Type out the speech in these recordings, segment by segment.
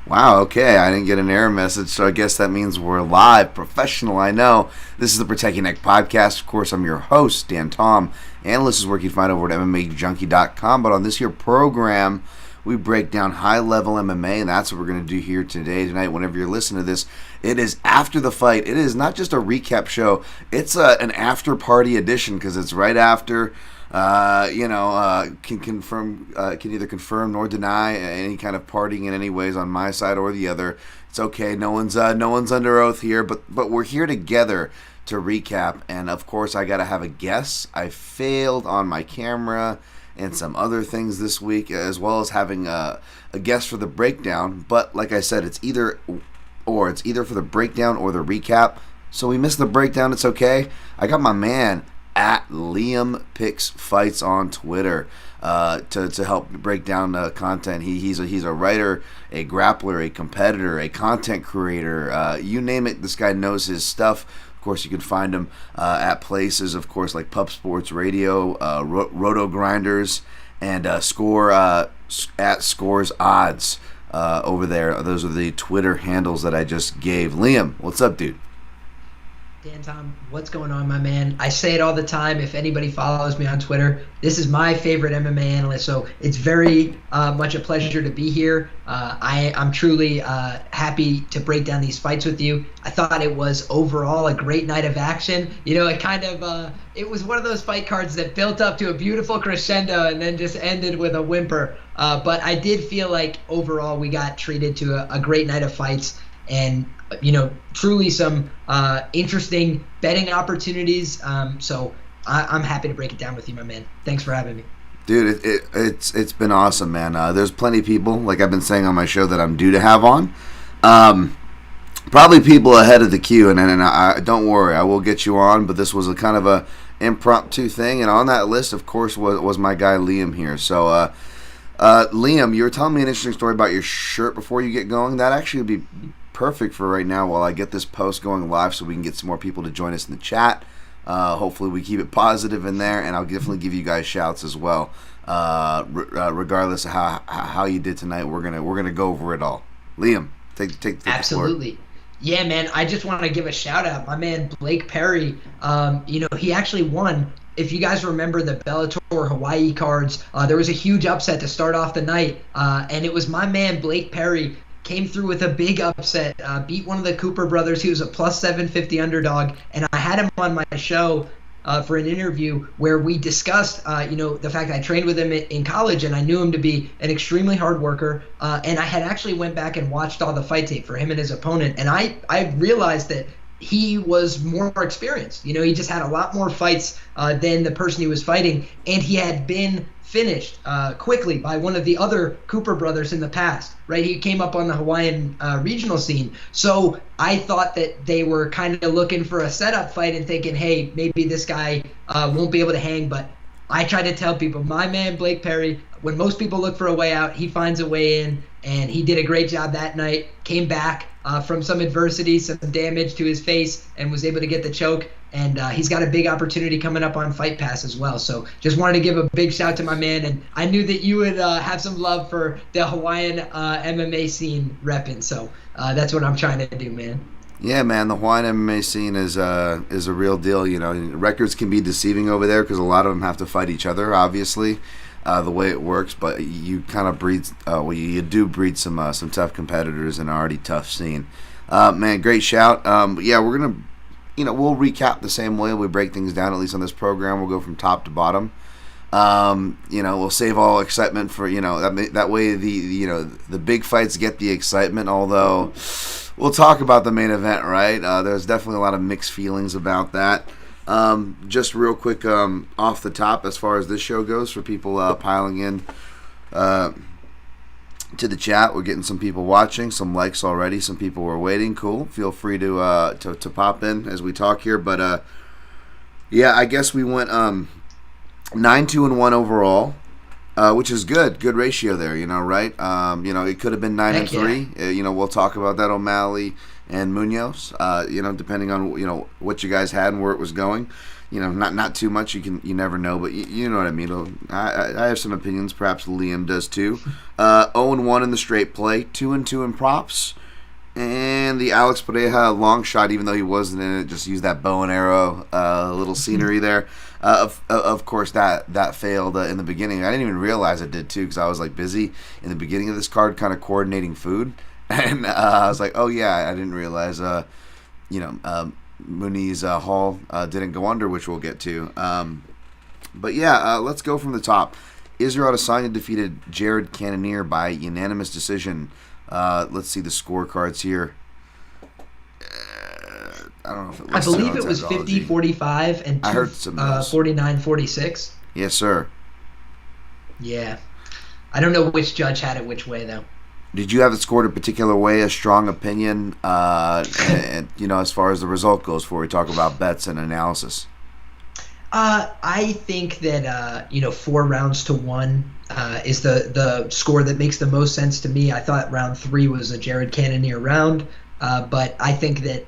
Wow, okay. I didn't get an error message, so I guess that means we're live. Professional, I know. This is the Protect Your Neck podcast. Of course, I'm your host, Dan Tom. Analyst is work you find over at MMAJunkie.com. But on this here program, we break down high-level MMA, and that's what we're going to do here tonight. Whenever you're listening to this, it is after the fight. It is not just a recap show. It's an after-party edition because it's right after... can confirm, can neither confirm nor deny any kind of partying in any ways on my side or the other. It's okay. No one's under oath here, but we're here together to recap. And of course, I gotta have a guess. I failed on my camera and some other things this week, as well as having a guess for the breakdown. But like I said, it's either for the breakdown or the recap. So we missed the breakdown. It's okay. I got my man at Liam Picks Fights on Twitter to help break down the content. He's a writer, a grappler, a competitor, a content creator. You name it, this guy knows his stuff. Of course, you can find him at places, of course, like Pup Sports Radio, Roto Grinders, and Score at Scores Odds over there. Those are the Twitter handles that I just gave. Liam, what's up, dude? Dan Tom, what's going on, my man? I say it all the time. If anybody follows me on Twitter, this is my favorite MMA analyst, so it's very much a pleasure to be here. I'm truly happy to break down these fights with you. I thought it was overall a great night of action. You know, it was one of those fight cards that built up to a beautiful crescendo and then just ended with a whimper. But I did feel like overall we got treated to a great night of fights. And truly some interesting betting opportunities. So I'm happy to break it down with you, my man. Thanks for having me. Dude, it's been awesome, man. There's plenty of people, like I've been saying on my show, that I'm due to have on. Probably people ahead of the queue, and I don't worry, I will get you on. But this was a kind of a impromptu thing, and on that list, of course, was my guy Liam here. So, Liam, you were telling me an interesting story about your shirt before you get going. That actually would be perfect for right now while I get this post going live so we can get some more people to join us in the chat. Hopefully we keep it positive in there, and I'll definitely give you guys shouts as well. Regardless of how you did tonight, we're gonna go over it all. Liam, take the Absolutely. floor. Yeah, man, I just want to give a shout out. My man Blake Perry, he actually won. If you guys remember the Bellator Hawaii cards, there was a huge upset to start off the night, and it was my man Blake Perry came through with a big upset, beat one of the Cooper brothers. He was a plus 750 underdog, and I had him on my show for an interview where we discussed, the fact that I trained with him in college, and I knew him to be an extremely hard worker, and I had actually went back and watched all the fight tape for him and his opponent, and I realized that he was more experienced. He just had a lot more fights than the person he was fighting, and he had been finished quickly by one of the other Cooper brothers in the past, right? He came up on the Hawaiian regional scene. So I thought that they were kind of looking for a setup fight and thinking, hey, maybe this guy won't be able to hang. But I try to tell people, my man Blake Perry, when most people look for a way out, he finds a way in, and he did a great job that night, came back from some adversity, some damage to his face, and was able to get the choke. And he's got a big opportunity coming up on Fight Pass as well. So just wanted to give a big shout to my man. And I knew that you would have some love for the Hawaiian MMA scene repping. So that's what I'm trying to do, man. Yeah, man, the Hawaiian MMA scene is a real deal. Records can be deceiving over there because a lot of them have to fight each other, obviously, the way it works. But you kind of breed, you do breed some tough competitors in an already tough scene. Man, great shout. Yeah, we're gonna. We'll recap the same way we break things down, at least on this program. We'll go from top to bottom. We'll save all excitement for, that way the big fights get the excitement, although we'll talk about the main event, right? There's definitely a lot of mixed feelings about that. Just real quick off the top, as far as this show goes, for people piling in to the chat, we're getting some people watching, some likes already, some people were waiting. Cool. Feel free to pop in as we talk here. But yeah, I guess we went 9-2-1 overall, which is good ratio there, right? It could have been 9-3. We'll talk about that. O'Malley and Munoz, depending on what you guys had and where it was going. not too much. You never know, but you know what I mean. I have some opinions. Perhaps Liam does too. 0-1 in the straight play, 2-2 in props, and the Alex Pareja long shot, even though he wasn't in it, just used that bow and arrow, little scenery there. Of course, that failed in the beginning. I didn't even realize it did too, because I was like busy in the beginning of this card, kind of coordinating food, and I was like, oh yeah, I didn't realize, Muniz Hall didn't go under, which we'll get to. But yeah, let's go from the top. Israel Adesanya defeated Jared Cannonier by unanimous decision. Let's see the scorecards here. I don't know if it was. I believe it was 50-45 and 49-46. Yes, sir. Yeah. I don't know which judge had it which way, though. Did you have it scored a particular way, a strong opinion, and, as far as the result goes before we talk about bets and analysis? I think that 4 rounds to 1 is the score that makes the most sense to me. I thought round 3 was a Jared Cannonier round, but I think that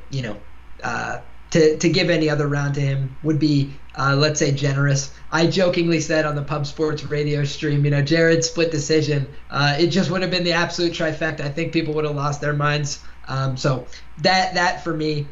to give any other round to him would be, let's say, generous. I jokingly said on the Pub Sports radio stream, Jared split decision. It just would have been the absolute trifecta. I think people would have lost their minds. So that for me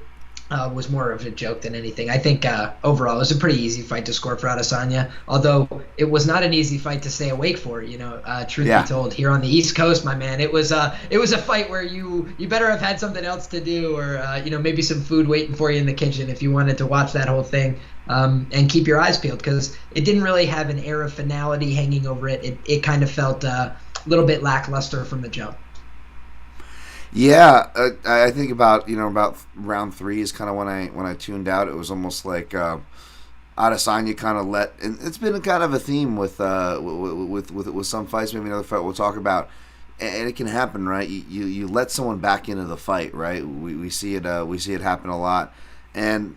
was more of a joke than anything. I think overall it was a pretty easy fight to score for Adesanya, although it was not an easy fight to stay awake for. Truth be told, here on the East Coast, my man, it was a fight where you better have had something else to do, or maybe some food waiting for you in the kitchen if you wanted to watch that whole thing and keep your eyes peeled, because it didn't really have an air of finality hanging over it. It kind of felt a little bit lackluster from the jump. Yeah, I think about round 3 is kind of when I tuned out. It was almost like Adesanya kind of and it's been kind of a theme with some fights, maybe another fight we'll talk about, and it can happen, right? You let someone back into the fight, right? We see it happen a lot, and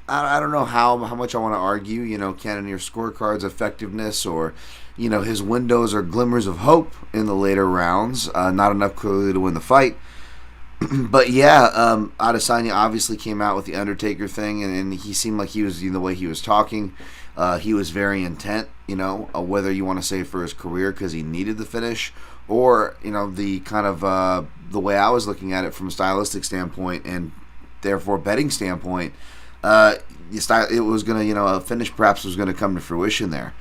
I don't know how much I want to argue, Cannonier's scorecards effectiveness, or his windows or glimmers of hope in the later rounds. Not enough clearly to win the fight. But yeah, Adesanya obviously came out with the Undertaker thing, and he seemed like he was, the way he was talking, he was very intent, whether you want to say for his career because he needed the finish, or, the kind of the way I was looking at it from a stylistic standpoint and therefore betting standpoint, it was going to, a finish perhaps was going to come to fruition there.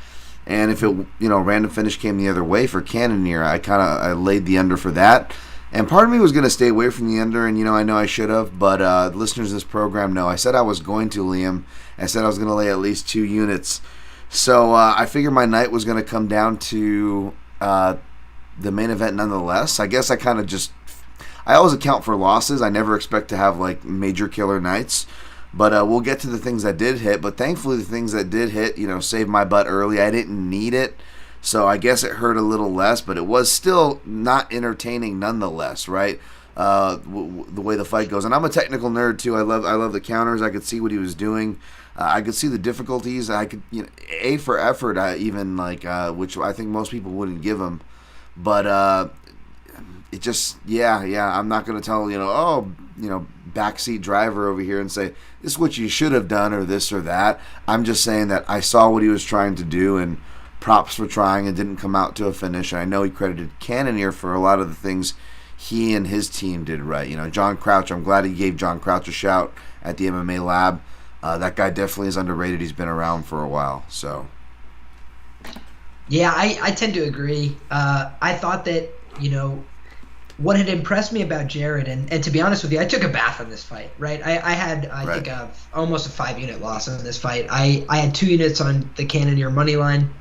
And if it, random finish came the other way for Cannonier, I laid the under for that. And part of me was going to stay away from the under, and, I know I should have, but listeners of this program know I said I was going to, Liam. I said I was going to lay at least 2 units. So I figured my night was going to come down to the main event nonetheless. I guess I always account for losses. I never expect to have, major killer nights. But we'll get to the things that did hit. But thankfully, the things that did hit, saved my butt early. I didn't need it. So I guess it hurt a little less. But it was still not entertaining nonetheless, right? The way the fight goes. And I'm a technical nerd, too. I love the counters. I could see what he was doing. I could see the difficulties. I could, A for effort, which I think most people wouldn't give him. But it just, I'm not going to tell, backseat driver over here and say, this is what you should have done or this or that. I'm just saying that I saw what he was trying to do, and props for trying and didn't come out to a finish. And I know he credited Cannonier for a lot of the things he and his team did right. John Crouch, I'm glad he gave John Crouch a shout at the MMA Lab. That guy definitely is underrated. He's been around for a while. So, yeah, I tend to agree. I thought that, what had impressed me about Jared, and to be honest with you, I took a bath on this fight, right? I had, think, almost a 5-unit loss on this fight. I had 2 units on the Cannonier money line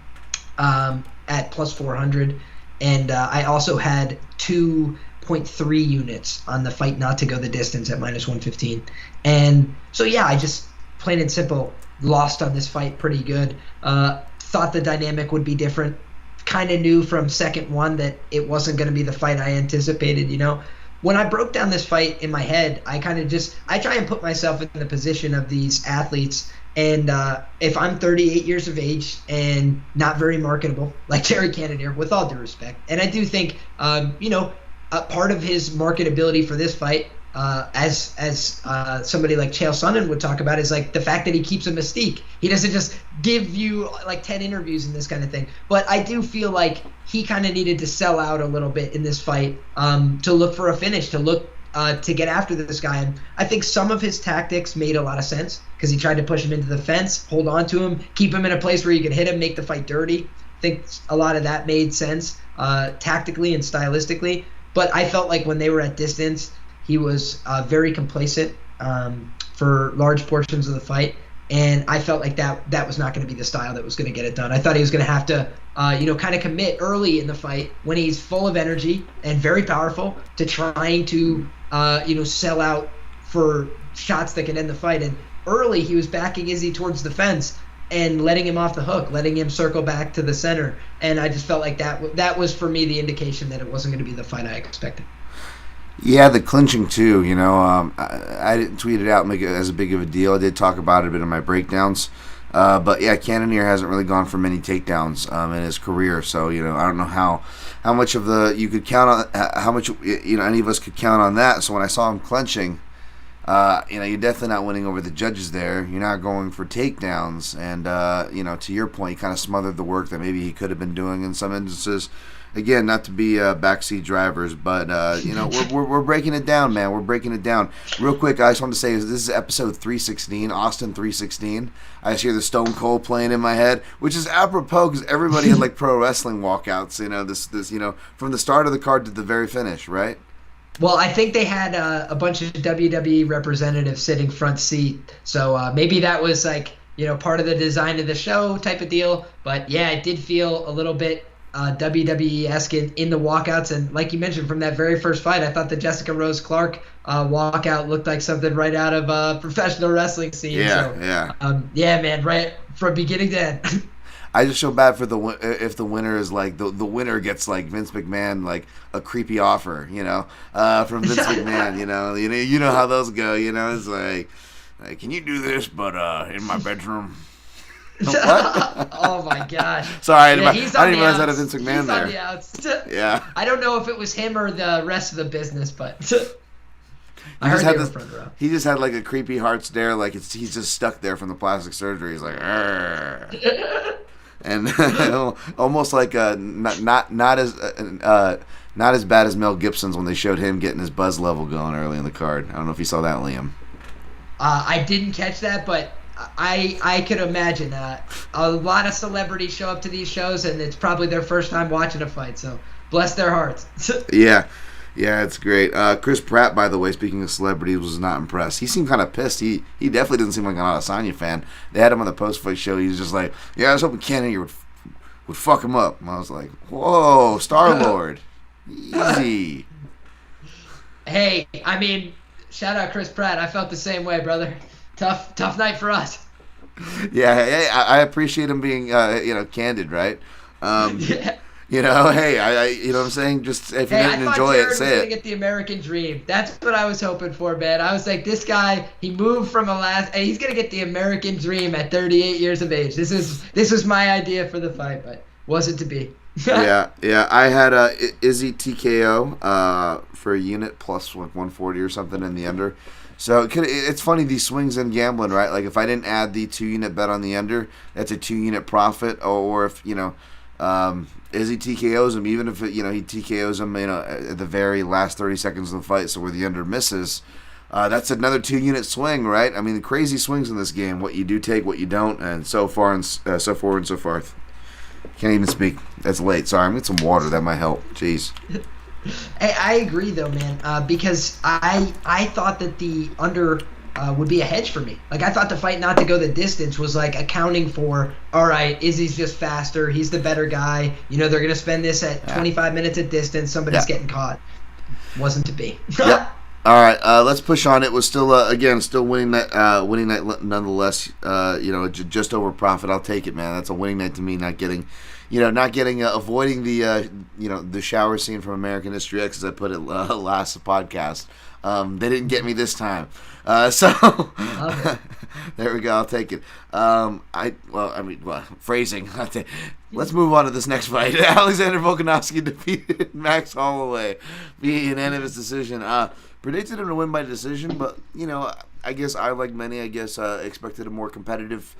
at plus 400, and I also had 2.3 units on the fight not to go the distance at minus 115. And so, yeah, I just, plain and simple, lost on this fight pretty good. Thought the dynamic would be different. Kind of knew from second one that it wasn't going to be the fight I anticipated. When I broke down this fight in my head, I try and put myself in the position of these athletes, and if I'm 38 years of age and not very marketable, like Jared Cannonier, with all due respect, and I do think a part of his marketability for this fight as somebody like Chael Sonnen would talk about, is like the fact that he keeps a mystique. He doesn't just give you like 10 interviews and this kind of thing. But I do feel like he kind of needed to sell out a little bit in this fight, to look for a finish, to get after this guy. And I think some of his tactics made a lot of sense, because he tried to push him into the fence, hold on to him, keep him in a place where you could hit him, make the fight dirty. I think a lot of that made sense tactically and stylistically. But I felt like when they were at distance, he was very complacent for large portions of the fight. And I felt like that was not going to be the style that was going to get it done. I thought he was going to have to, kind of commit early in the fight when he's full of energy and very powerful, to trying to, sell out for shots that can end the fight. And early he was backing Izzy towards the fence and letting him off the hook, letting him circle back to the center. And I just felt like that was for me the indication that it wasn't going to be the fight I expected. Yeah, the clinching too. I didn't tweet it out, make it as a big of a deal. I did talk about it a bit in my breakdowns. But yeah, Cannonier hasn't really gone for many takedowns in his career. So I don't know how much of you could count on, how much any of us could count on that. So when I saw him clenching, you're definitely not winning over the judges there. You're not going for takedowns, and to your point, you kind of smothered the work that maybe he could have been doing in some instances. Again, not to be backseat drivers, but we're breaking it down, man. We're breaking it down. Real quick, I just want to say this is episode 316, Austin 316. I just hear the Stone Cold playing in my head, which is apropos because everybody had like pro wrestling walkouts. This from the start of the card to the very finish, right? Well, I think they had a bunch of WWE representatives sitting front seat, so maybe that was like part of the design of the show type of deal. But yeah, it did feel a little bit WWE-esque in the walkouts, and like you mentioned, from that very first fight, I thought the Jessica Rose Clark walkout looked like something right out of a professional wrestling scene. Yeah. Yeah, man, right from beginning to end. I just feel bad for if the winner is like the winner gets like Vince McMahon, like a creepy offer, from Vince McMahon. You know how those go. It's like, can you do this, but in my bedroom. What? Oh my gosh! Sorry, I didn't realize that Vince McMahon he's there. On the outs. Yeah. I don't know if it was him or the rest of the business, but I heard they were front row. He just had like a creepy heart stare, like he's just stuck there from the plastic surgery. He's like, and almost like not as bad as Mel Gibson's when they showed him getting his buzz level going early in the card. I don't know if you saw that, Liam. I didn't catch that, but I could imagine a lot of celebrities show up to these shows, and it's probably their first time watching a fight. So bless their hearts. Yeah, it's great. Chris Pratt, by the way, speaking of celebrities, was not impressed. He seemed kind of pissed. He definitely doesn't seem like an Adesanya fan. They had him on the post-fight show. He was just like, yeah, I was hoping Cannonier would fuck him up. And I was like, whoa, Star-Lord. Easy. Hey, I mean, shout out Chris Pratt. I felt the same way, brother. Tough night for us. Yeah, I appreciate him being, candid, right? Yeah. Hey, I you know what I'm saying? Just if you didn't enjoy it, say it. I thought Jared was gonna get the American Dream. That's what I was hoping for, man. I was like, this guy, he moved from and he's gonna get the American Dream at 38 years of age. This was my idea for the fight, but wasn't to be. Yeah. I had Izzy TKO for a unit plus like 140 or something in the under. So it's funny, these swings in gambling, right? Like if I didn't add the 2-unit bet on the under, that's a 2-unit profit. Or if Izzy TKOs him, even if he TKOs him, at the very last 30 seconds of the fight, so where the under misses, that's another 2-unit swing, right? I mean, the crazy swings in this game, what you do take, what you don't, and so forth and so forth. Can't even speak. That's late. Sorry, I'm getting some water. That might help. Jeez. I agree, though, man, because I thought that the under would be a hedge for me. Like, I thought the fight not to go the distance was, like, accounting for, all right, Izzy's just faster. He's the better guy. They're going to spend this at 25 minutes at distance. Somebody's getting caught. Wasn't to be. Yep. All right, let's push on. It was still winning night nonetheless. Just over profit. I'll take it, man. That's a winning night to me. Avoiding the shower scene from American History X, as I put it last podcast. They didn't get me this time. So There we go. I'll take it. Phrasing. Let's move on to this next fight. Alexander Volkanovski defeated Max Holloway via unanimous decision. Predicted him to win by decision, but I guess I, like many, expected a more competitive,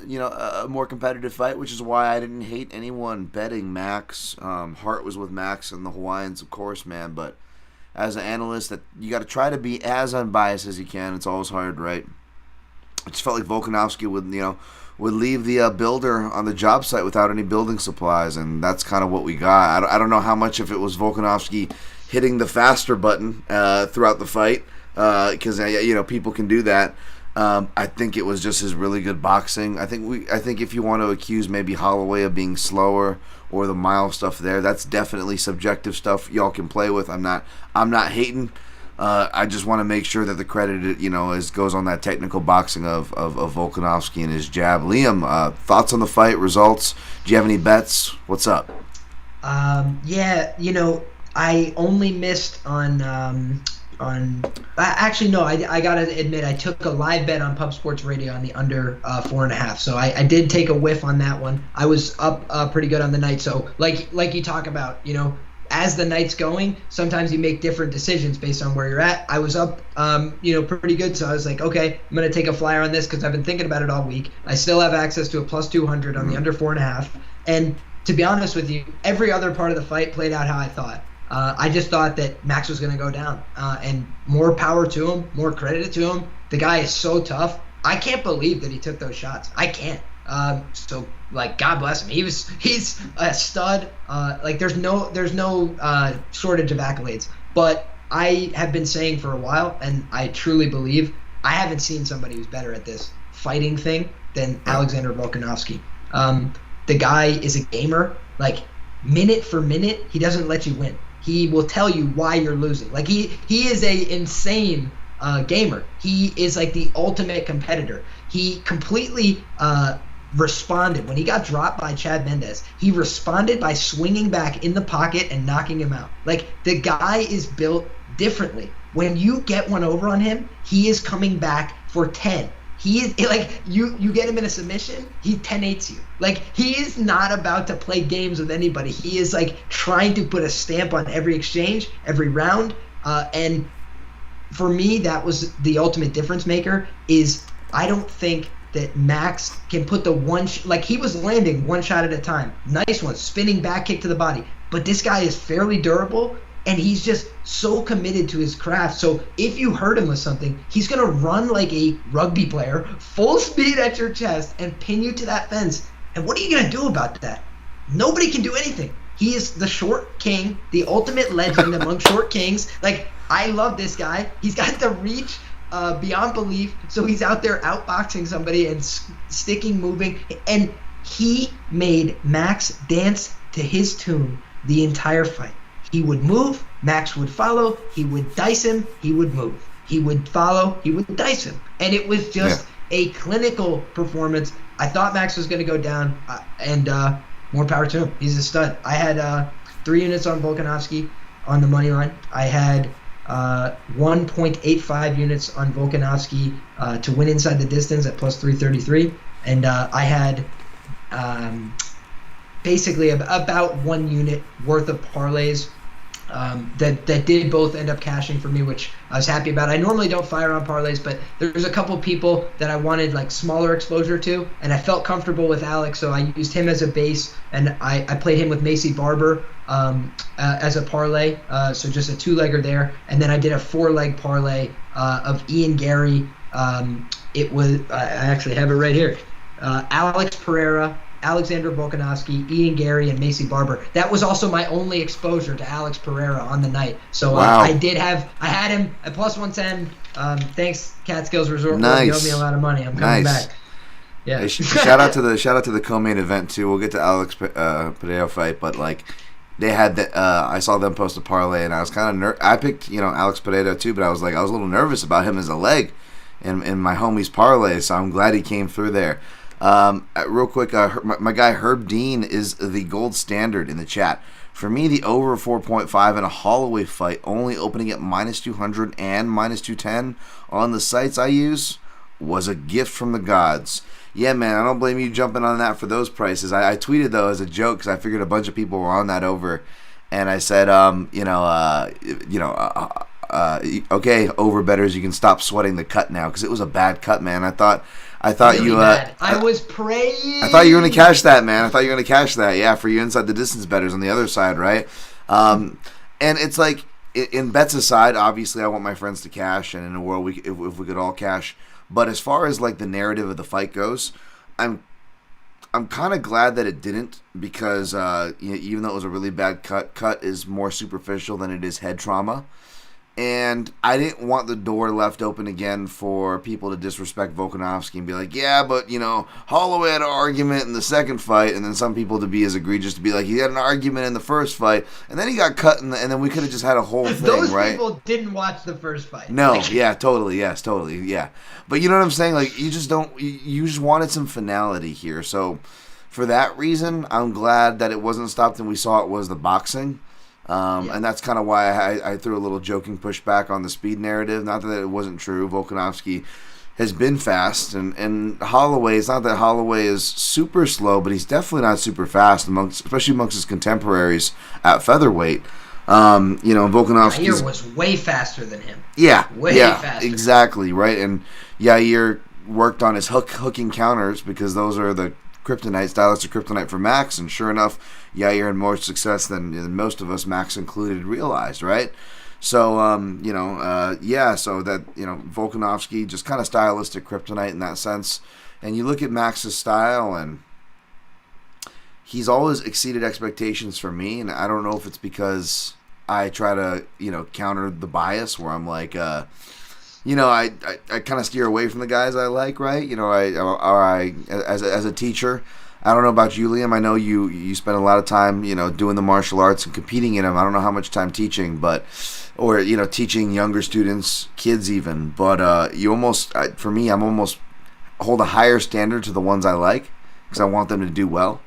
a more competitive fight, which is why I didn't hate anyone betting Max. Heart was with Max and the Hawaiians, of course, man. But as an analyst, that you got to try to be as unbiased as you can. It's always hard, right? I just felt like Volkanovski would leave the builder on the job site without any building supplies, and that's kind of what we got. I don't know how much if it was Volkanovski hitting the faster button throughout the fight, because people can do that. I think it was just his really good boxing. I think if you want to accuse maybe Holloway of being slower or the mile stuff there, that's definitely subjective stuff y'all can play with. I'm not hating. I just want to make sure that the credit goes on that technical boxing of Volkanovski and his jab. Liam, thoughts on the fight, results? Do you have any bets? What's up? I only missed on actually no, I gotta admit I took a live bet on Pub Sports Radio on the under 4.5, so I did take a whiff on that one. I was up pretty good on the night, so like you talk about, as the night's going, sometimes you make different decisions based on where you're at. I was up pretty good, so I was like, okay, I'm gonna take a flyer on this because I've been thinking about it all week. I still have access to a plus 200 on the under 4.5, and to be honest with you, every other part of the fight played out how I thought. I just thought that Max was going to go down, and more power to him, more credit to him. The guy is so tough. I can't believe that he took those shots. I can't. So God bless him. He's a stud. There's no shortage of accolades. But I have been saying for a while, and I truly believe I haven't seen somebody who's better at this fighting thing than Alexander Volkanovski. The guy is a gamer. Minute for minute, he doesn't let you win. He will tell you why you're losing. He is a insane gamer. He is the ultimate competitor. He completely responded when he got dropped by Chad Mendes. He responded by swinging back in the pocket and knocking him out. The guy is built differently. When you get one over on him, he is coming back for 10. He is you get him in a submission, he 10-8s you. He is not about to play games with anybody. He is trying to put a stamp on every exchange, every round. And for me, that was the ultimate difference maker. Is I don't think that Max can put the one he was landing one shot at a time. Nice one, spinning back kick to the body. But this guy is fairly durable. And he's just so committed to his craft. So if you hurt him with something, he's going to run like a rugby player, full speed at your chest, and pin you to that fence. And what are you going to do about that? Nobody can do anything. He is the short king, the ultimate legend among short kings. I love this guy. He's got the reach beyond belief. So he's out there outboxing somebody and sticking, moving. And he made Max dance to his tune the entire fight. He would move, Max would follow, he would dice him, he would move. He would follow, he would dice him. And it was just a clinical performance. I thought Max was going to go down, and more power to him. He's a stud. I had 3 units on Volkanovski on the money line. I had 1.85 units on Volkanovski to win inside the distance at plus 333. And I had basically about 1 unit worth of parlays that did both end up cashing for me, which I was happy about. I normally don't fire on parlays, but there's a couple people that I wanted smaller exposure to, and I felt comfortable with Alex, so I used him as a base, and I played him with Macy Barber as a parlay, so just a 2-legger there, and then I did a 4-leg parlay of Ian Gary. It was I actually have it right here. Alex Pereira, Alexander Volkanovski, Ian Gary, and Macy Barber. That was also my only exposure to Alex Pereira on the night. So wow. I had him at plus 110. Thanks, Catskills Resort. Nice. You owe me a lot of money. I'm coming back. Yeah. Hey, shout out to the co-main event too. We'll get to Alex Pereira fight, but they had that. I saw them post a parlay, and I was kind of I picked Alex Pereira too, but I was a little nervous about him as a leg in my homie's parlay. So I'm glad he came through there. Real quick, my guy Herb Dean is the gold standard in the chat. For me, the over 4.5 in a Holloway fight, only opening at -200 and -210 on the sites I use. was a gift from the gods. Yeah, man, I don't blame you jumping on that for those prices. I tweeted, though, as a joke because I figured a bunch of people were on that over. And I said, okay, overbetters, you can stop sweating the cut now because it was a bad cut, man. I thought Really you. bad. I was praying. I thought you were gonna cash that, man. I thought you were gonna cash that. Yeah, for you inside the distance betters on the other side, right? And it's like in bets aside, obviously, I want my friends to cash, and in a world if we could all cash. But as far as like the narrative of the fight goes, I'm kind of glad that it didn't because even though it was a really bad cut is more superficial than it is head trauma. And I didn't want the door left open again for people to disrespect Volkanovski and be like, yeah, but, Holloway had an argument in the second fight, and then some people to be as egregious to be like, he had an argument in the first fight, and then he got cut, and then we could have just had a whole thing, Those right? Those people didn't watch the first fight. No, yeah, totally, yes, totally, yeah. But you know what I'm saying? Like, you just wanted some finality here. So, for that reason, I'm glad that it wasn't stopped and we saw it was the boxing. And that's kind of why I threw a little joking pushback on the speed narrative. Not that it wasn't true. Volkanovski has been fast, and Holloway, it's not that Holloway is super slow, but he's definitely not super fast, especially amongst his contemporaries at featherweight. Volkanovski Yair was way faster than him. Yeah, way faster. Exactly, right? And Yair worked on his hooking counters because those are the kryptonite, stylistic kryptonite for Max, and sure enough, Yair had more success than most of us, Max included, realized, right? So, so that, Volkanovski, just kind of stylistic kryptonite in that sense. And you look at Max's style, and he's always exceeded expectations for me, and I don't know if it's because I try to, counter the bias where I'm like, I kind of steer away from the guys I like, right? As a teacher, I don't know about you, Liam. I know you spend a lot of time, doing the martial arts and competing in them. I don't know how much time teaching, or teaching younger students, kids even. But for me, I'm almost hold a higher standard to the ones I like because I want them to do well.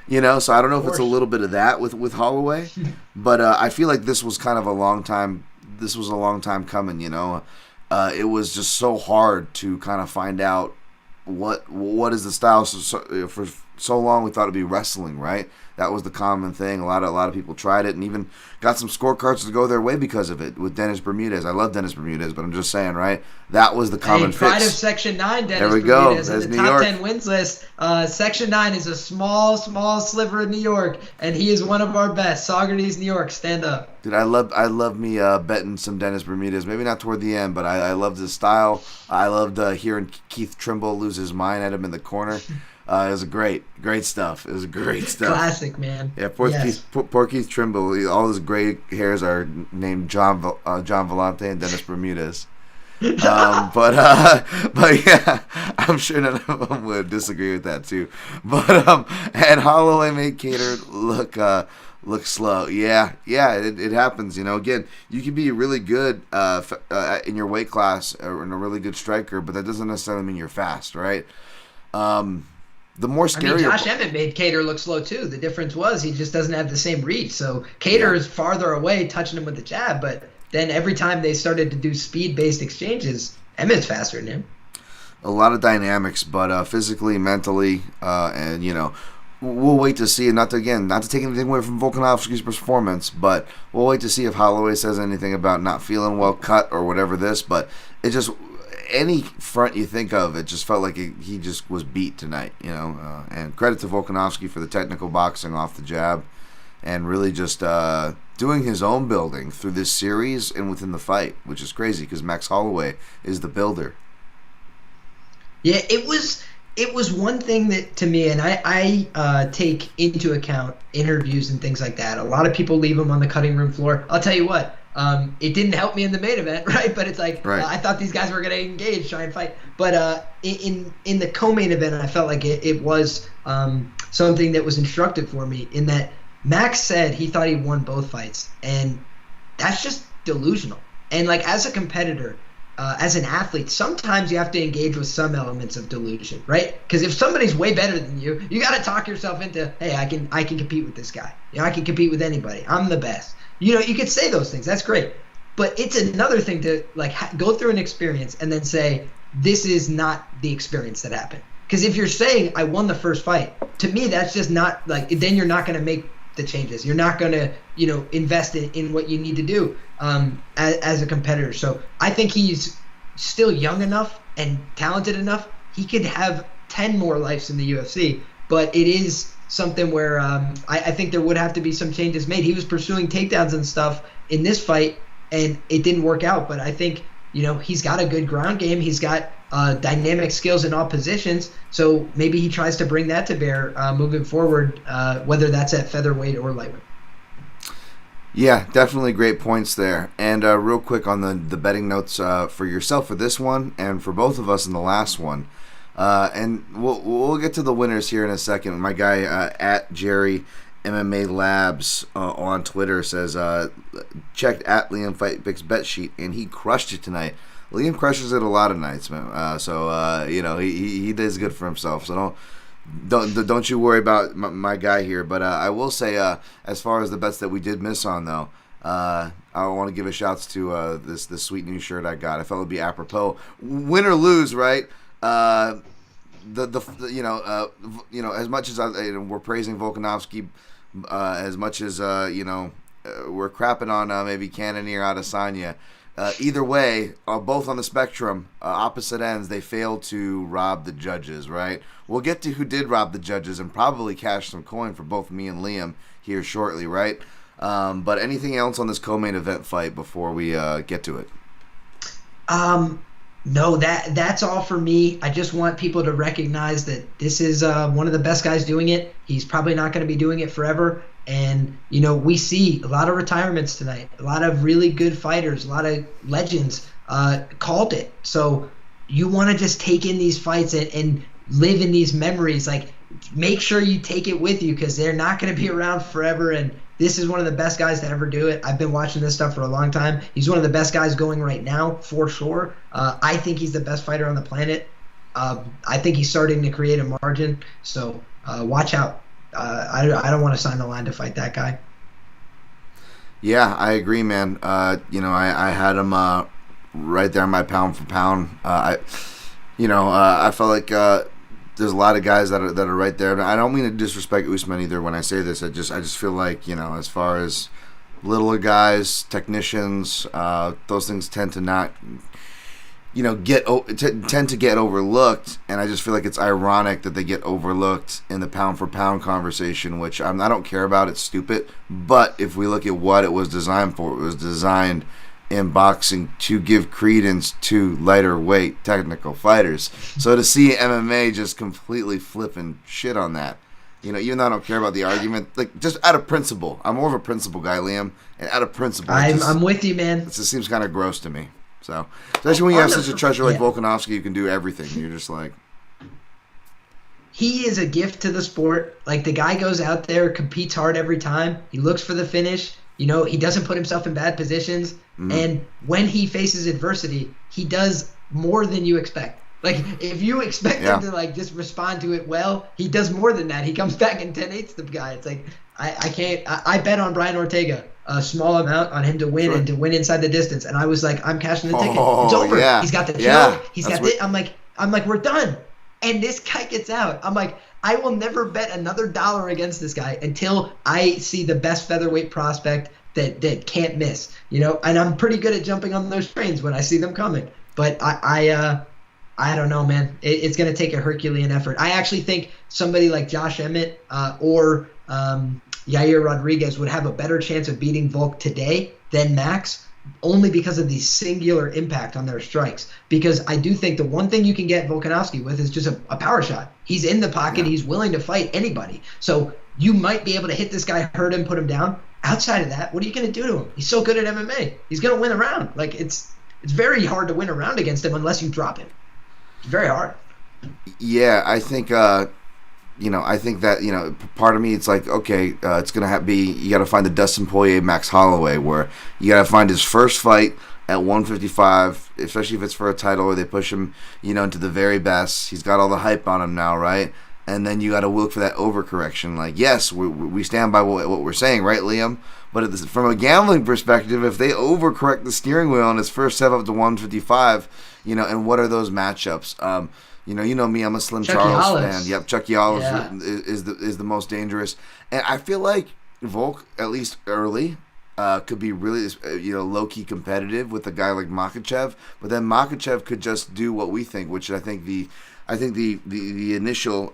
So I don't know if it's a little bit of that with Holloway, but I feel like this was kind of a long time. This was a long time coming. It was just so hard to kind of find out what is the style. For so long we thought it'd be wrestling, right? That was the common thing. A lot of people tried it and even got some scorecards to go their way because of it with Dennis Bermudez. I love Dennis Bermudez, but I'm just saying, right? That was the common fix. Pride of Section 9, Dennis There we go. Bermudez. There's in the New top York. 10 wins list, Section 9 is a small sliver of New York, and he is one of our best. Saugerties, New York, stand up. Dude, I love me betting some Dennis Bermudez. Maybe not toward the end, but I loved his style. I loved hearing Keith Trimble lose his mind at him in the corner. It was great stuff. It was great stuff. Classic, man. Yeah, poor Keith Trimble. All his gray hairs are named John Vellante and Dennis Bermudez. But yeah, I'm sure none of them would disagree with that too. But and Holloway made Cater look slow. Yeah, it happens. Again, you can be really good in your weight class or in a really good striker, but that doesn't necessarily mean you're fast, right? The more scary. Josh Emmett made Cater look slow too. The difference was he just doesn't have the same reach. So Cater is farther away, touching him with the jab, but then every time they started to do speed-based exchanges, Emmett's faster than him. A lot of dynamics, but physically, mentally, and we'll wait to see. Not to take anything away from Volkanovski's performance, but we'll wait to see if Holloway says anything about not feeling well cut or whatever this. But it just. Any front you think of, it just felt like he just was beat tonight, and credit to Volkanovski for the technical boxing off the jab and really just doing his own building through this series and within the fight, which is crazy because Max Holloway is the builder. Yeah, it was one thing that to me, and I take into account interviews and things like that. A lot of people leave them on the cutting room floor. I'll tell you what. It didn't help me in the main event, right? But it's like I thought these guys were going to engage, try and fight. But in the co-main event, I felt like it was something that was instructive for me in that Max said he thought he won both fights, and that's just delusional. And like as a competitor, as an athlete, sometimes you have to engage with some elements of delusion, right? Because if somebody's way better than you, you got to talk yourself into, hey, I can compete with this guy. I can compete with anybody. I'm the best. You could say those things. That's great. But it's another thing to like go through an experience and then say, this is not the experience that happened. Because if you're saying I won the first fight, to me that's just not like. Then you're not going to make the changes. You're not going to invest in what you need to do as a competitor. So I think he's still young enough and talented enough. He could have 10 more lives in the UFC, but it is something where I think there would have to be some changes made. He was pursuing takedowns and stuff in this fight, and it didn't work out. But I think he's got a good ground game. He's got dynamic skills in all positions. So maybe he tries to bring that to bear moving forward, whether that's at featherweight or lightweight. Yeah, definitely great points there. And real quick on the betting notes for yourself for this one and for both of us in the last one. And we'll get to the winners here in a second. My guy at Jerry MMA Labs on Twitter says checked at Liam Fight Picks bet sheet and he crushed it tonight. Liam crushes it a lot of nights, man. So he does good for himself. So don't you worry about my guy here. But I will say as far as the bets that we did miss on though, I want to give a shouts to this sweet new shirt I got. I felt it would be apropos. Win or lose, right? As much as we're praising Volkanovski, as much as we're crapping on maybe Cannonier Adesanya, either way, both on the spectrum, opposite ends, they failed to rob the judges, right? We'll get to who did rob the judges and probably cash some coin for both me and Liam here shortly, right? But anything else on this co-main event fight before we get to it? No, that's all for me. I just want people to recognize that this is one of the best guys doing it. He's probably not going to be doing it forever. And, we see a lot of retirements tonight, a lot of really good fighters, a lot of legends called it. So you want to just take in these fights and live in these memories. Like, make sure you take it with you because they're not going to be around forever. And this is one of the best guys to ever do it. I've been watching this stuff for a long time. He's one of the best guys going right now, for sure. I think he's the best fighter on the planet. I think he's starting to create a margin. So watch out. I don't want to sign the line to fight that guy. Yeah, I agree, man. I had him right there on my pound for pound. I felt like there's a lot of guys that are right there. I don't mean to disrespect Usman either when I say this. I just feel like as far as littler guys, technicians, those things tend to not tend to get overlooked, and I just feel like it's ironic that they get overlooked in the pound for pound conversation, which I don't care about. It's stupid. But if we look at what it was designed for, it was designed in boxing to give credence to lighter weight technical fighters. So to see MMA just completely flipping shit on that, even though I don't care about the argument, like just out of principle, I'm more of a principle guy, Liam, and out of principle, I'm with you, man. It just seems kind of gross to me. So, especially when you have such a treasure like Volkanovski, you can do everything. You're just like, he is a gift to the sport. Like, the guy goes out there, competes hard every time. He looks for the finish. He doesn't put himself in bad positions. Mm-hmm. And when he faces adversity, he does more than you expect. Like, if you expect him to just respond to it well, he does more than that. He comes back and 10-8s the guy. It's like, I can't. I bet on Brian Ortega a small amount on him to win and to win inside the distance, and I was like, I'm cashing the ticket. It's over. Yeah. He's got the kill. He's got this. I'm like, we're done. And this guy gets out. I'm like, I will never bet another dollar against this guy until I see the best featherweight prospect that can't miss. And I'm pretty good at jumping on those trains when I see them coming. But I don't know, man. It's going to take a Herculean effort. I actually think somebody like Josh Emmett or Yair Rodriguez would have a better chance of beating Volk today than Max, only because of the singular impact on their strikes. Because I do think the one thing you can get Volkanovski with is just a power shot. He's in the pocket. Yeah. He's willing to fight anybody. So you might be able to hit this guy, hurt him, put him down. Outside of that, what are you going to do to him? He's so good at MMA. He's going to win a round. Like, it's very hard to win a round against him unless you drop him. It's very hard. Yeah, I think I think that, part of me, it's like, okay, it's going to be, you got to find the Dustin Poirier, Max Holloway, where you got to find his first fight at 155, especially if it's for a title where they push him, into the very best. He's got all the hype on him now, right? and then you got to look for that overcorrection. Like, yes, we stand by what we're saying, right, Liam? But from a gambling perspective, if they overcorrect the steering wheel in his first step up to 155, and what are those matchups? You know me, I'm a Slim Chucky Charles Hollis. fan. Yep, Chucky Hollis is the most dangerous, and I feel like Volk, at least early, could be really low key competitive with a guy like Makhachev, but then Makhachev could just do what we think, which I think the initial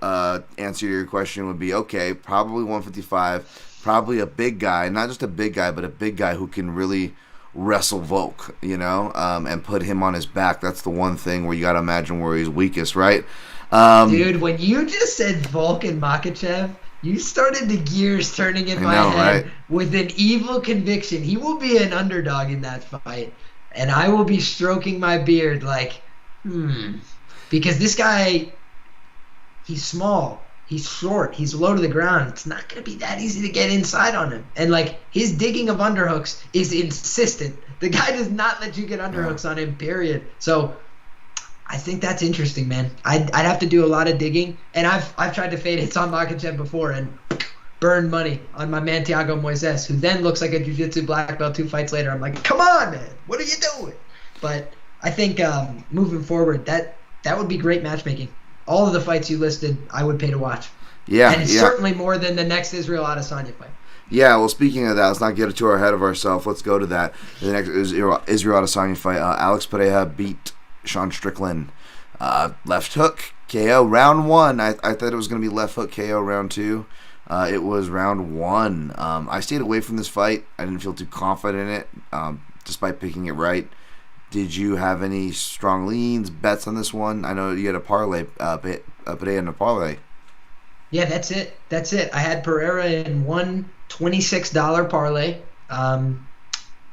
answer to your question would be okay, probably 155, probably a big guy, not just a big guy, but a big guy who can really wrestle Volk, and put him on his back. That's the one thing where you got to imagine where he's weakest, right? Dude, when you just said Volk and Makhachev, you started the gears turning in my head, right? With an evil conviction. He will be an underdog in that fight, and I will be stroking my beard like, because this guy, he's small, he's short, he's low to the ground. It's not going to be that easy to get inside on him. And like, his digging of underhooks is insistent. The guy does not let you get underhooks on him, period. So I think that's interesting, man. I'd have to do a lot of digging, and I've tried to fade Hassan Makhachev before and burn money on my man Thiago Moises, who then looks like a jiu-jitsu black belt 2 fights later. I'm like, come on, man, what are you doing? But I think moving forward, that would be great matchmaking. All of the fights you listed, I would pay to watch. Yeah, and it's certainly more than the next Israel Adesanya fight. Yeah, well, speaking of that, let's not get too ahead of ourselves. Let's go to that. The next Israel Adesanya fight. Alex Pereira beat Sean Strickland. Left hook KO round 1. I thought it was going to be left hook KO round 2. It was round 1. I stayed away from this fight. I didn't feel too confident in it, despite picking it right. Did you have any strong leans, bets on this one? I know you had a parlay, Pereira in a parlay. Yeah, that's it. I had Pereira in one $26 parlay.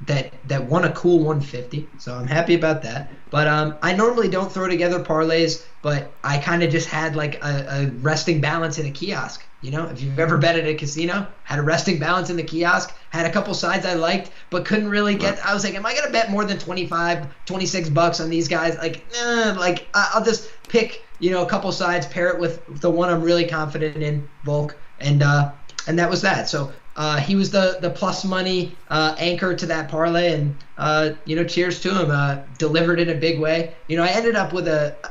That won a cool 150, so I'm happy about that. But I normally don't throw together parlays, but I kind of just had like a resting balance in a kiosk. If you've ever bet at a casino, had a resting balance in the kiosk, had a couple sides I liked, but couldn't really get. I was like, am I gonna bet more than $25-$26 on these guys? I'll just pick a couple sides, pair it with the one I'm really confident in, Volk, and that was that. So. He was the plus money anchor to that parlay, and cheers to him. Delivered in a big way. I ended up with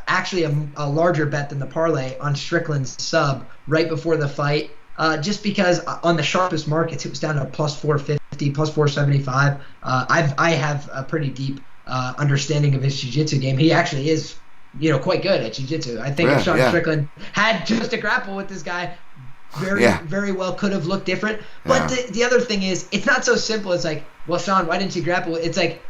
actually a larger bet than the parlay on Strickland's sub right before the fight, just because on the sharpest markets it was down to plus 450, plus 475. I have a pretty deep understanding of his jiu-jitsu game. He actually is quite good at jiu-jitsu. I think if Sean Strickland had just a grapple with this guy, very well could have looked different. But the other thing is, it's not so simple. It's like, well, Sean, why didn't you grapple? It's like,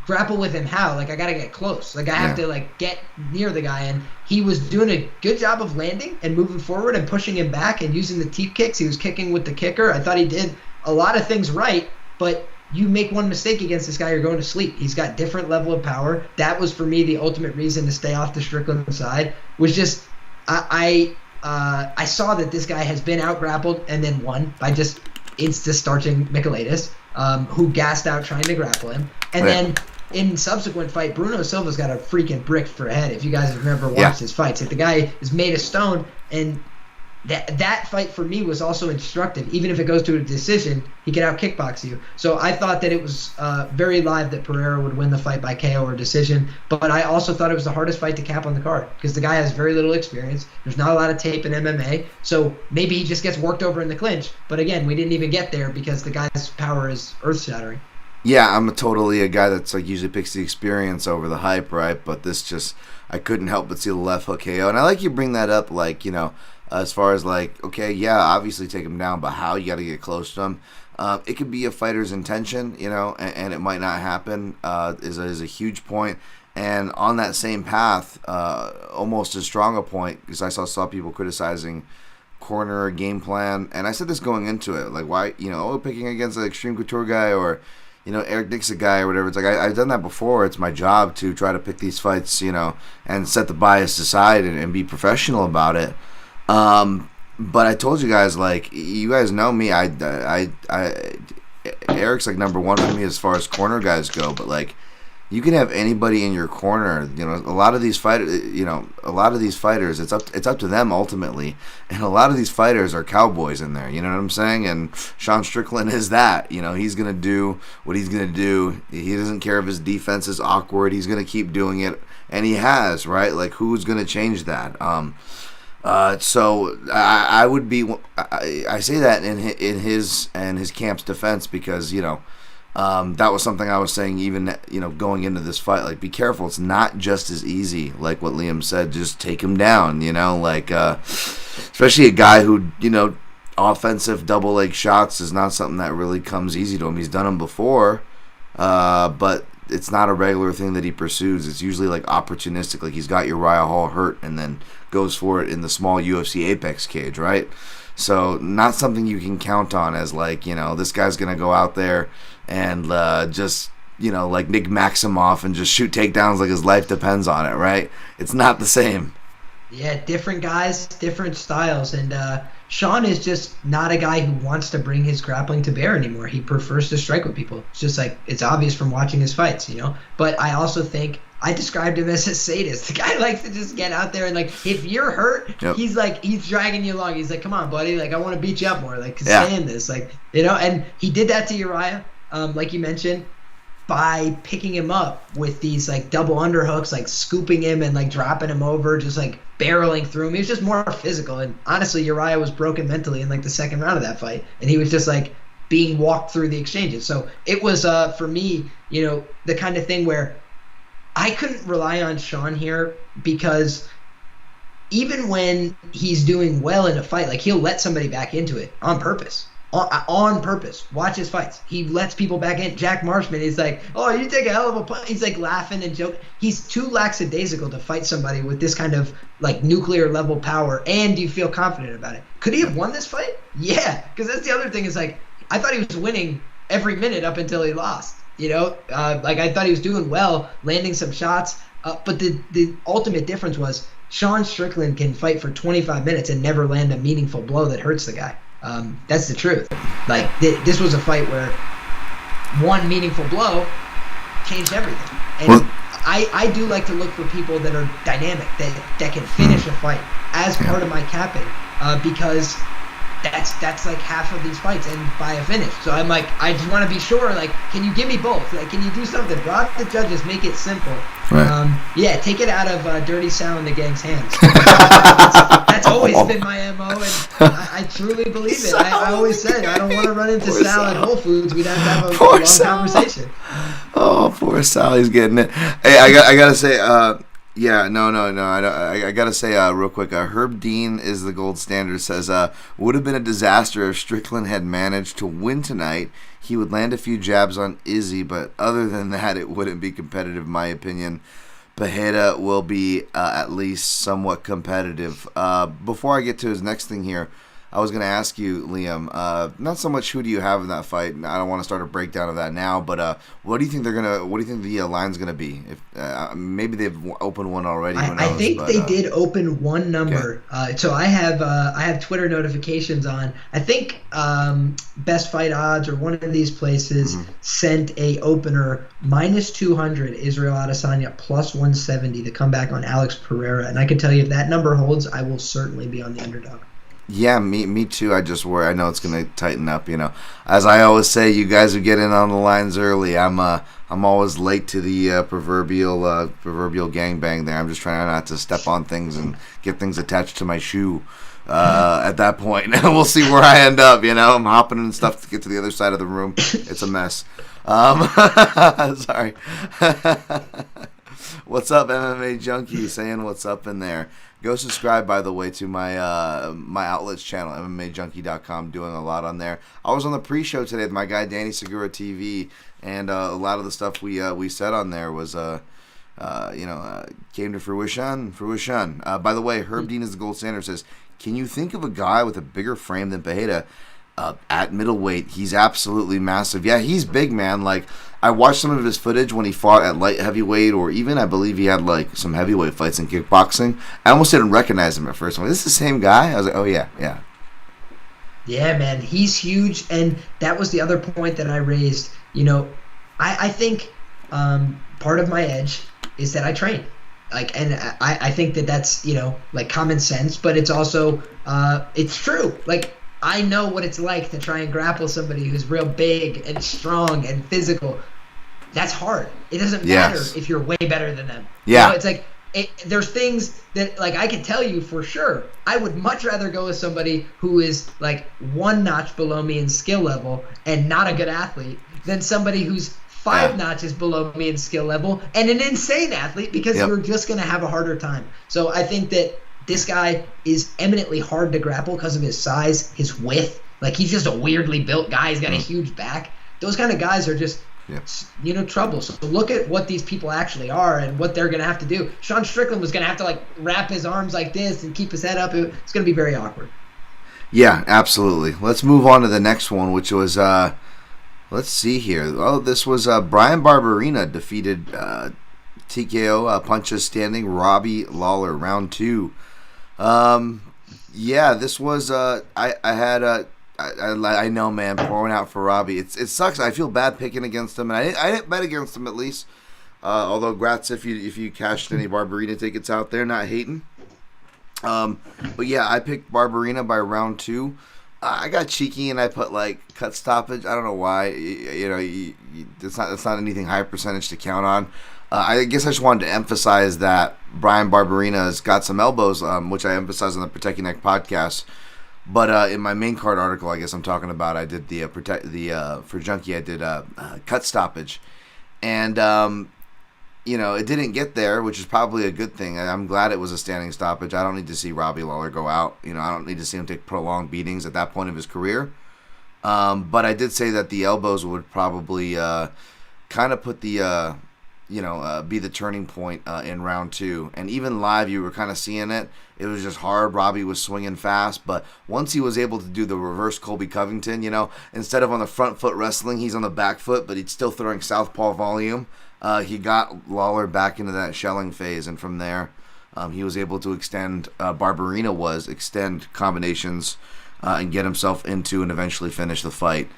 grapple with him how? Like, I got to get close. Like, I have to, get near the guy. And he was doing a good job of landing and moving forward and pushing him back and using the teep kicks. He was kicking with the kicker. I thought he did a lot of things right, but you make one mistake against this guy, you're going to sleep. He's got different level of power. That was, for me, the ultimate reason to stay off the Strickland side, was just I saw that this guy has been out-grappled and then won by just insta-starching Michailidis, who gassed out trying to grapple him. And then in subsequent fight, Bruno Silva's got a freaking brick for a head. If you guys have ever watched his fights, like, the guy is made of stone, and that fight for me was also instructive. Even if it goes to a decision, he can out-kickbox you. So I thought that it was very live that Pereira would win the fight by KO or decision. But I also thought it was the hardest fight to cap on the card, because the guy has very little experience. There's not a lot of tape in MMA. So maybe he just gets worked over in the clinch. But again, we didn't even get there because the guy's power is earth-shattering. Yeah, I'm totally a guy that's usually picks the experience over the hype, right? But this just, I couldn't help but see the left hook KO. And I like you bring that up, as far as obviously take him down, but how you got to get close to him. It could be a fighter's intention, and it might not happen. Is a huge point. And on that same path, almost as strong a point, because I saw people criticizing corner game plan, and I said this going into it, like, why picking against an Extreme Couture guy or Eric Dixon guy or whatever. It's like I've done that before. It's my job to try to pick these fights, and set the bias aside and be professional about it. But I told you guys, you guys know me. Eric's number one for me as far as corner guys go. But you can have anybody in your corner. You know, a lot of these fighters. It's up to them ultimately. And a lot of these fighters are cowboys in there. You know what I'm saying? And Sean Strickland is that. You know, he's gonna do what he's gonna do. He doesn't care if his defense is awkward. He's gonna keep doing it, and he has, right. Like, who's gonna change that? So I would be. I say that in his camp's defense because that was something I was saying even going into this fight. Like, be careful. It's not just as easy. Like what Liam said, just take him down. Especially a guy who offensive double leg shots is not something that really comes easy to him. He's done them before, but it's not a regular thing that he pursues. It's usually like opportunistic. Like, he's got Uriah Hall hurt and then goes for it in the small UFC Apex cage, right? So not something you can count on as like, this guy's going to go out there and just, like Nick Maximoff and just shoot takedowns like his life depends on it, right? It's not the same. Yeah, different guys, different styles. And Sean is just not a guy who wants to bring his grappling to bear anymore. He prefers to strike with people. It's just like, it's obvious from watching his fights, But I also think I described him as a sadist. The guy likes to just get out there and, like, if you're hurt, yep, he's dragging you along. He's like, come on, buddy. Like, I want to beat you up more. Like, stay in this. Like, and he did that to Uriah, like you mentioned, by picking him up with these, like, double underhooks, like, scooping him and, like, dropping him over, just, like, barreling through him. He was just more physical. And honestly, Uriah was broken mentally in, like, the second round of that fight. And he was just, like, being walked through the exchanges. So it was, for me, the kind of thing where I couldn't rely on Sean here, because even when he's doing well in a fight, like, he'll let somebody back into it on purpose. On purpose. Watch his fights. He lets people back in. Jack Marshman is like, oh, you take a hell of a punch. He's like laughing and joking. He's too lackadaisical to fight somebody with this kind of like nuclear level power, and you feel confident about it. Could he have won this fight? Yeah, because that's the other thing is, like, I thought he was winning every minute up until he lost. Like, I thought he was doing well, landing some shots. But the ultimate difference was Sean Strickland can fight for 25 minutes and never land a meaningful blow that hurts the guy. That's the truth. Like, this was a fight where one meaningful blow changed everything. And I do like to look for people that are dynamic, that can finish a fight as part of my capping, because that's like half of these fights end by a finish. So I'm like, I just want to be sure, like, can you give me both? Like, can you do something? Drop the judges, make it simple. Right. Take it out of Dirty Sal and the gang's hands. That's always been my MO, and I truly believe it. I always said, I don't want to run into Sal at Whole Foods. We'd have to have a long conversation. Oh, poor Sal, he's getting it. Hey, I gotta say, I gotta say real quick. Herb Dean is the gold standard. Says would have been a disaster if Strickland had managed to win tonight. He would land a few jabs on Izzy, but other than that, it wouldn't be competitive, in my opinion. Pereira will be at least somewhat competitive. Before I get to his next thing here, I was going to ask you, Liam, not so much who do you have in that fight. I don't want to start a breakdown of that now, but what do you think the line's going to be? If maybe they've opened one already. Who knows, I think they did open one number. Okay. So I have Twitter notifications on. I think Best Fight Odds or one of these places sent a opener -200 Israel Adesanya +170 to come back on Alex Pereira, and I can tell you if that number holds, I will certainly be on the underdog. Yeah, me too. I just worry. I know it's going to tighten up. As I always say, you guys are getting on the lines early. I'm always late to the proverbial gangbang there. I'm just trying not to step on things and get things attached to my shoe. At that point, we'll see where I end up. I'm hopping and stuff to get to the other side of the room. It's a mess. Sorry. What's up, MMA Junkie? Saying what's up in there. Go subscribe, by the way, to my my outlet's channel, MMAJunkie.com. Doing a lot on there. I was on the pre-show today with my guy Danny Segura TV, and a lot of the stuff we said on there was came to fruition. By the way, Herb Dean is the gold standard. Says, can you think of a guy with a bigger frame than Pereira at middleweight? He's absolutely massive. Yeah, he's big, man. Like, I watched some of his footage when he fought at light heavyweight, or even I believe he had like some heavyweight fights in kickboxing. I almost didn't recognize him at first. I'm like, this is the same guy? I was like, oh yeah. Yeah, man, he's huge, and that was the other point that I raised. I think part of my edge is that I train. Like, and I think that that's, like common sense, but it's also, it's true. Like, I know what it's like to try and grapple somebody who's real big and strong and physical. That's hard. It doesn't matter if you're way better than them. Yeah. It's like, there's things that, like, I can tell you for sure, I would much rather go with somebody who is like one notch below me in skill level and not a good athlete than somebody who's five notches below me in skill level and an insane athlete, because you're just going to have a harder time. So I think that this guy is eminently hard to grapple because of his size, his width. Like, he's just a weirdly built guy. He's got a huge back. Those kind of guys are just, trouble. So look at what these people actually are and what they're going to have to do. Sean Strickland was going to have to, like, wrap his arms like this and keep his head up. It's going to be very awkward. Yeah, absolutely. Let's move on to the next one, which was, let's see here. Oh, this was Brian Barberina defeated TKO punches standing Robbie Lawler, round 2. This was, I know, man, pouring out for Robbie. It sucks. I feel bad picking against him, and I didn't bet against him at least. Although, grats if you cashed any Barberina tickets out there, not hating. But yeah, I picked Barberina by round 2. I got cheeky and I put like cut stoppage. I don't know why. It's not anything high percentage to count on. I guess I just wanted to emphasize that Brian Barberina's got some elbows, which I emphasized on the Protect Your Neck podcast. But in my main card article, I guess I'm talking about, I did for Junkie, I did cut stoppage, and it didn't get there, which is probably a good thing. I'm glad it was a standing stoppage. I don't need to see Robbie Lawler go out. I don't need to see him take prolonged beatings at that point of his career. But I did say that the elbows would probably kind of put the be the turning point in round 2. And even live, you were kind of seeing it. It was just hard. Robbie was swinging fast. But once he was able to do the reverse Colby Covington, instead of on the front foot wrestling, he's on the back foot, but he's still throwing southpaw volume. He got Lawler back into that shelling phase. And from there, he was able to extend combinations and get himself into and eventually finish the fight.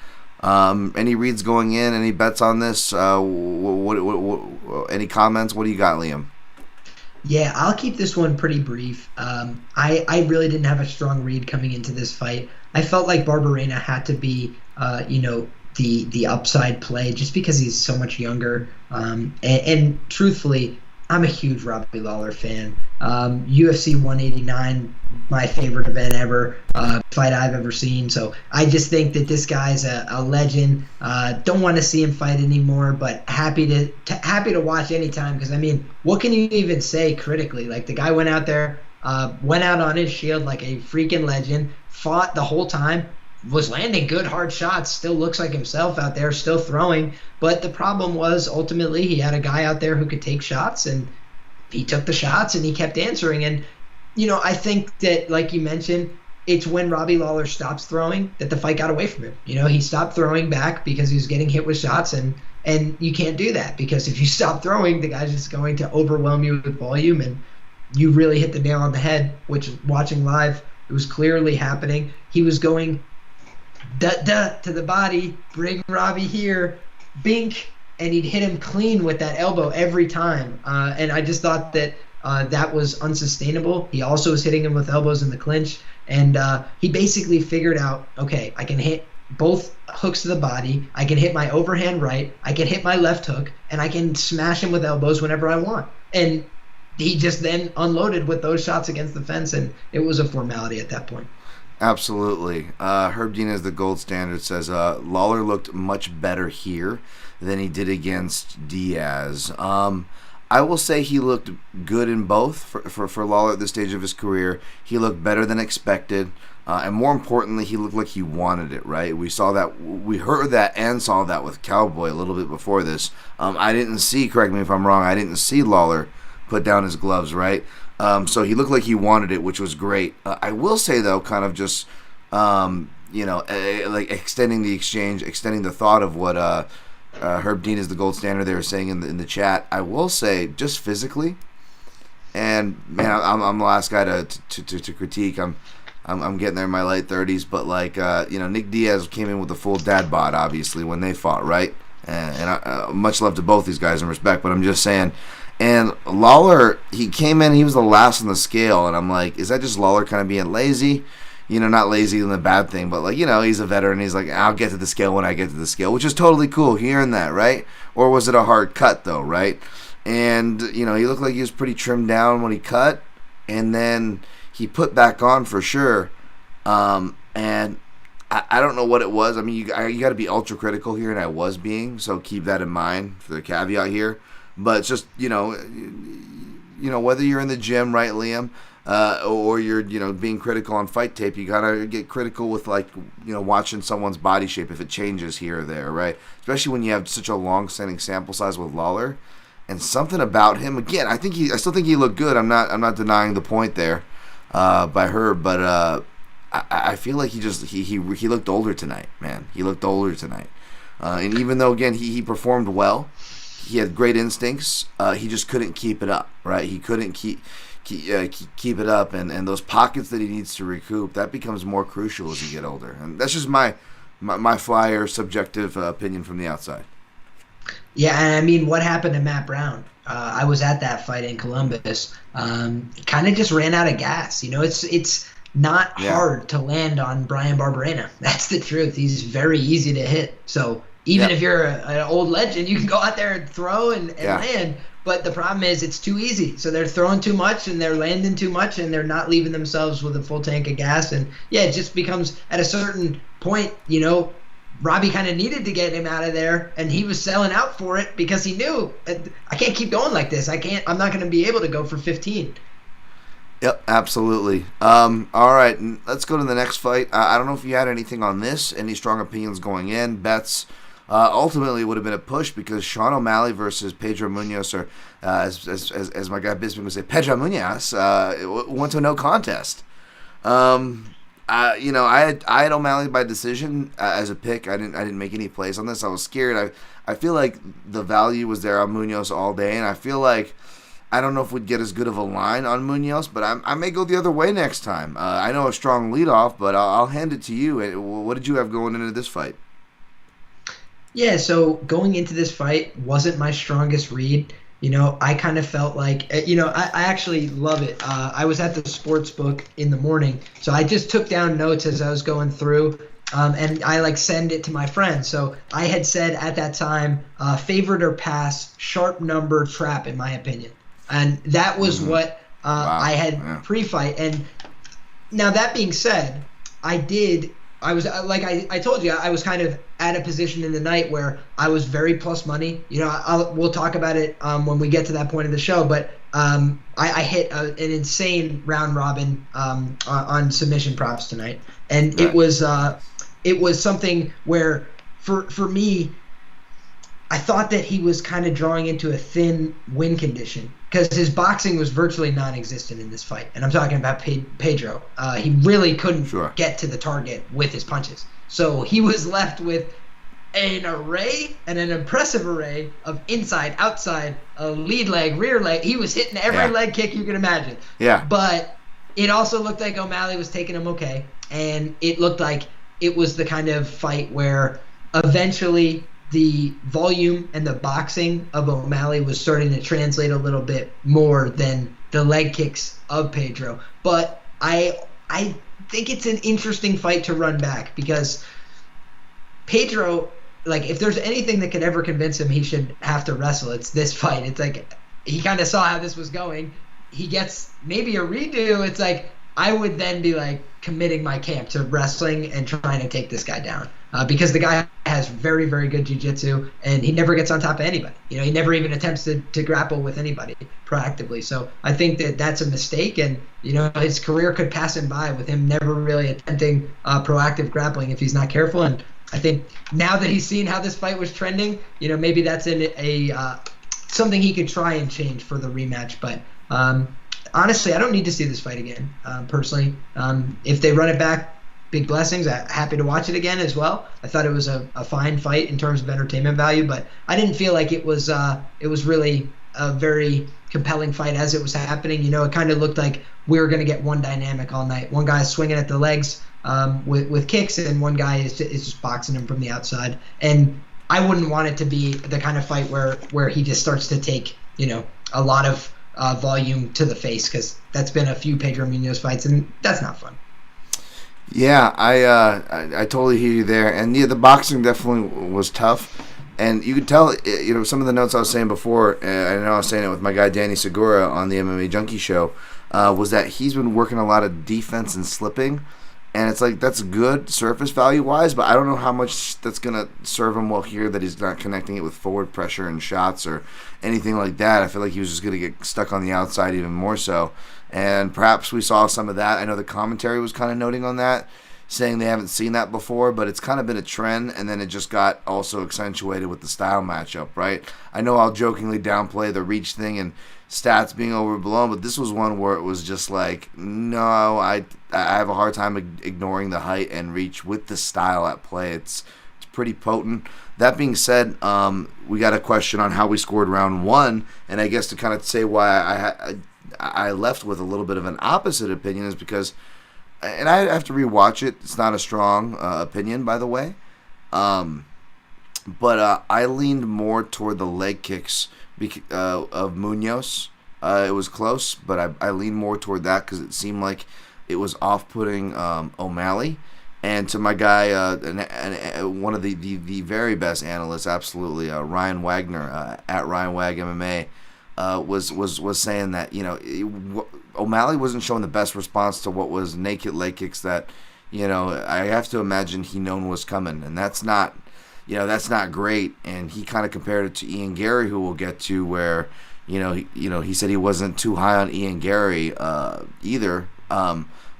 Any reads going in? Any bets on this? Any comments? What do you got, Liam? Yeah, I'll keep this one pretty brief. I really didn't have a strong read coming into this fight. I felt like Barberena had to be, the upside play just because he's so much younger. And truthfully, I'm a huge Robbie Lawler fan. UFC 189, my favorite event ever, fight I've ever seen. So I just think that this guy's a legend. Don't want to see him fight anymore, but happy to watch anytime. Because what can you even say critically? Like, the guy went out there, went out on his shield like a freaking legend, fought the whole time, was landing good hard shots, still looks like himself out there, still throwing. But the problem was, ultimately, he had a guy out there who could take shots, and he took the shots and he kept answering. And I think that, like you mentioned, it's when Robbie Lawler stops throwing that the fight got away from him. He stopped throwing back because he was getting hit with shots, and you can't do that, because if you stop throwing, the guy's just going to overwhelm you with volume. And you really hit the nail on the head, which, watching live, it was clearly happening. He was going to the body, bring Robbie here, bink, and he'd hit him clean with that elbow every time. And I just thought that that was unsustainable. He also was hitting him with elbows in the clinch, and he basically figured out, okay, I can hit both hooks to the body, I can hit my overhand right, I can hit my left hook, and I can smash him with elbows whenever I want. And he just then unloaded with those shots against the fence, and it was a formality at that point. Absolutely. Herb Dean, as the gold standard, says Lawler looked much better here than he did against Diaz. I will say he looked good in both. For Lawler at this stage of his career, he looked better than expected. And more importantly, he looked like he wanted it, right? We heard that and saw that with Cowboy a little bit before this. I didn't see, correct me if I'm wrong, I didn't see Lawler put down his gloves, right? So he looked like he wanted it, which was great. I will say, though, kind of just, like extending the exchange, extending the thought of what Herb Dean, is the gold standard, they were saying in the chat. I will say, just physically, and man, I'm the last guy to critique. I'm getting there in my late 30s, but like Nick Diaz came in with a full dad bod, obviously, when they fought, right? much love to both these guys and respect, but I'm just saying. And Lawler, he came in, he was the last on the scale, and I'm like, is that just Lawler kind of being lazy? Not lazy in the bad thing, but like, he's a veteran. He's like, I'll get to the scale when I get to the scale, which is totally cool hearing that, right? Or was it a hard cut though, right? And, he looked like he was pretty trimmed down when he cut, and then he put back on for sure. And I don't know what it was. I mean, you got to be ultra critical here, and I was being, so keep that in mind for the caveat here. But it's just, whether you're in the gym, right, Liam, or you're, being critical on fight tape, you got to get critical with, like, watching someone's body shape if it changes here or there, right? Especially when you have such a long-standing sample size with Lawler. And something about him, again, I still think he looked good. I'm not denying the point there by her, but I feel like he looked older tonight, man. He looked older tonight. And even though, again, he performed well, he had great instincts, he just couldn't keep it up, right? He couldn't keep it up, and those pockets that he needs to recoup, that becomes more crucial as you get older. And that's just my flyer subjective opinion from the outside. Yeah, and I mean, what happened to Matt Brown? I was at that fight in Columbus. Kind of just ran out of gas. It's not hard to land on Brian Barberena. That's the truth. He's very easy to hit. So even if you're an old legend, you can go out there and throw and land. But the problem is it's too easy. So they're throwing too much and they're landing too much and they're not leaving themselves with a full tank of gas. And, it just becomes at a certain point, Robbie kind of needed to get him out of there, and he was selling out for it because he knew, I can't keep going like this. I'm not going to be able to go for 15. Yep, absolutely. All right, let's go to the next fight. I don't know if you had anything on this, any strong opinions going in, bets. Ultimately, it would have been a push because Sean O'Malley versus Pedro Munoz, or as my guy Bismarck would say, Pedro Munoz, went to a no contest. I had O'Malley by decision as a pick. I didn't make any plays on this. I was scared. I feel like the value was there on Munoz all day, and I feel like I don't know if we'd get as good of a line on Munoz, but I may go the other way next time. I know a strong leadoff, but I'll hand it to you. What did you have going into this fight? Yeah, so going into this fight wasn't my strongest read. I kind of felt like, I actually love it. I was at the sports book in the morning, so I just took down notes as I was going through, and I send it to my friends. So I had said at that time, favorite or pass, sharp number trap, in my opinion. And that was what I had pre-fight. And now that being said, I was like I told you, I was kind of at a position in the night where I was very plus money. We'll talk about it when we get to that point of the show. But I hit an insane round robin on submission props tonight, and it was something where for me, I thought that he was kind of drawing into a thin win condition because his boxing was virtually non-existent in this fight. And I'm talking about Pedro. He really couldn't get to the target with his punches. So he was left with an array and an impressive array of inside, outside, lead leg, rear leg. He was hitting every leg kick you can imagine. Yeah. But it also looked like O'Malley was taking him okay. And it looked like it was the kind of fight where eventually the volume and the boxing of O'Malley was starting to translate a little bit more than the leg kicks of Pedro. But I think it's an interesting fight to run back because Pedro, if there's anything that could ever convince him he should have to wrestle, it's this fight. It's like he kind of saw how this was going. He gets maybe a redo. It's like I would then be committing my camp to wrestling and trying to take this guy down. Because the guy has very, very good jiu-jitsu, and he never gets on top of anybody. He never even attempts to grapple with anybody proactively. So I think that that's a mistake, and, his career could pass him by with him never really attempting proactive grappling if he's not careful. And I think now that he's seen how this fight was trending, maybe that's something he could try and change for the rematch. But honestly, I don't need to see this fight again, personally. If they run it back, big blessings. I'm happy to watch it again as well. I thought it was a fine fight in terms of entertainment value, but I didn't feel like it was really a very compelling fight as it was happening. It kind of looked like we were going to get one dynamic all night. One guy swinging at the legs with kicks, and one guy is just boxing him from the outside. And I wouldn't want it to be the kind of fight where he just starts to take, a lot of volume to the face, because that's been a few Pedro Munoz fights, and that's not fun. Yeah, I totally hear you there, and yeah, the boxing definitely was tough, and you could tell, some of the notes I was saying before, I know I was saying it with my guy Danny Segura on the MMA Junkie show, was that he's been working a lot of defense and slipping, and it's like that's good surface value wise, but I don't know how much that's gonna serve him well here, that he's not connecting it with forward pressure and shots or anything like that. I feel like he was just gonna get stuck on the outside even more so. And perhaps we saw some of that. I know the commentary was kind of noting on that, saying they haven't seen that before, but it's kind of been a trend, and then it just got also accentuated with the style matchup, right? I know I'll jokingly downplay the reach thing and stats being overblown, but this was one where it was just like, no, I have a hard time ignoring the height and reach with the style at play. It's pretty potent. That being said, we got a question on how we scored round one, and I guess to kind of say why I left with a little bit of an opposite opinion is because, and I have to rewatch it. It's not a strong opinion, by the way, but I leaned more toward the leg kicks of Munoz. It was close, but I leaned more toward that because it seemed like it was off-putting O'Malley. And to my guy, one of the very best analysts, absolutely, Ryan Wagner at Ryan Wag MMA. Was saying that O'Malley wasn't showing the best response to what was naked leg kicks that I have to imagine he known was coming, and that's not great. And he kind of compared it to Ian Gary, who we'll get to, where he said he wasn't too high on Ian Gary either,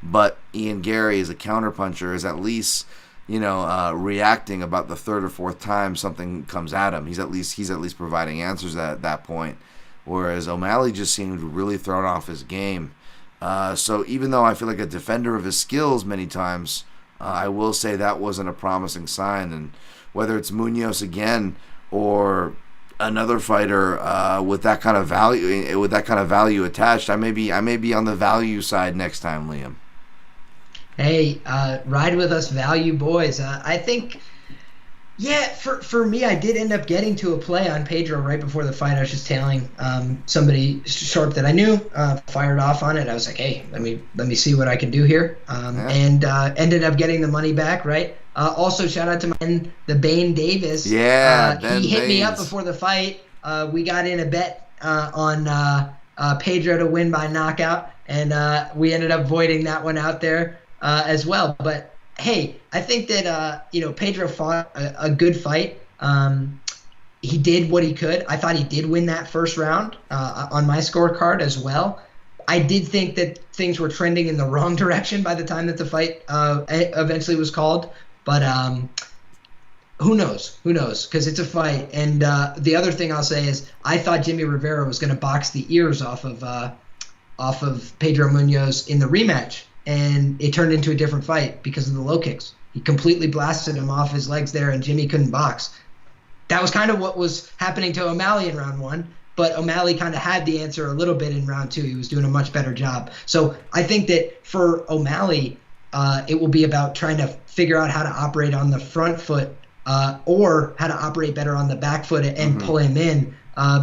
but Ian Gary as a counterpuncher is at least reacting about the third or fourth time something comes at him. He's at least providing answers at that point. Whereas O'Malley just seemed really thrown off his game. So even though I feel like a defender of his skills many times, I will say that wasn't a promising sign. And whether it's Munoz again or another fighter with that kind of value attached, I may be on the value side next time, Liam. Hey, ride with us, value boys. I think. Yeah, for me, I did end up getting to a play on Pedro right before the fight. I was just tailing somebody sharp that I knew, fired off on it. I was like, hey, let me see what I can do here, and ended up getting the money back, right? Also, shout out to my friend, the Bane Davis. Yeah, he hit me up before the fight. We got in a bet on Pedro to win by knockout, and we ended up voiding that one out there as well. But hey, I think that Pedro fought a good fight. He did what he could. I thought he did win that first round on my scorecard as well. I did think that things were trending in the wrong direction by the time that the fight eventually was called. But who knows? Who knows? Because it's a fight. And the other thing I'll say is I thought Jimmy Rivera was going to box the ears off of Pedro Munoz in the rematch. And it turned into a different fight because of the low kicks. He completely blasted him off his legs there, and Jimmy couldn't box. That was kind of what was happening to O'Malley in round one, but O'Malley kind of had the answer a little bit in round two. He was doing a much better job. So I think that for O'Malley, it will be about trying to figure out how to operate on the front foot or how to operate better on the back foot and pull him in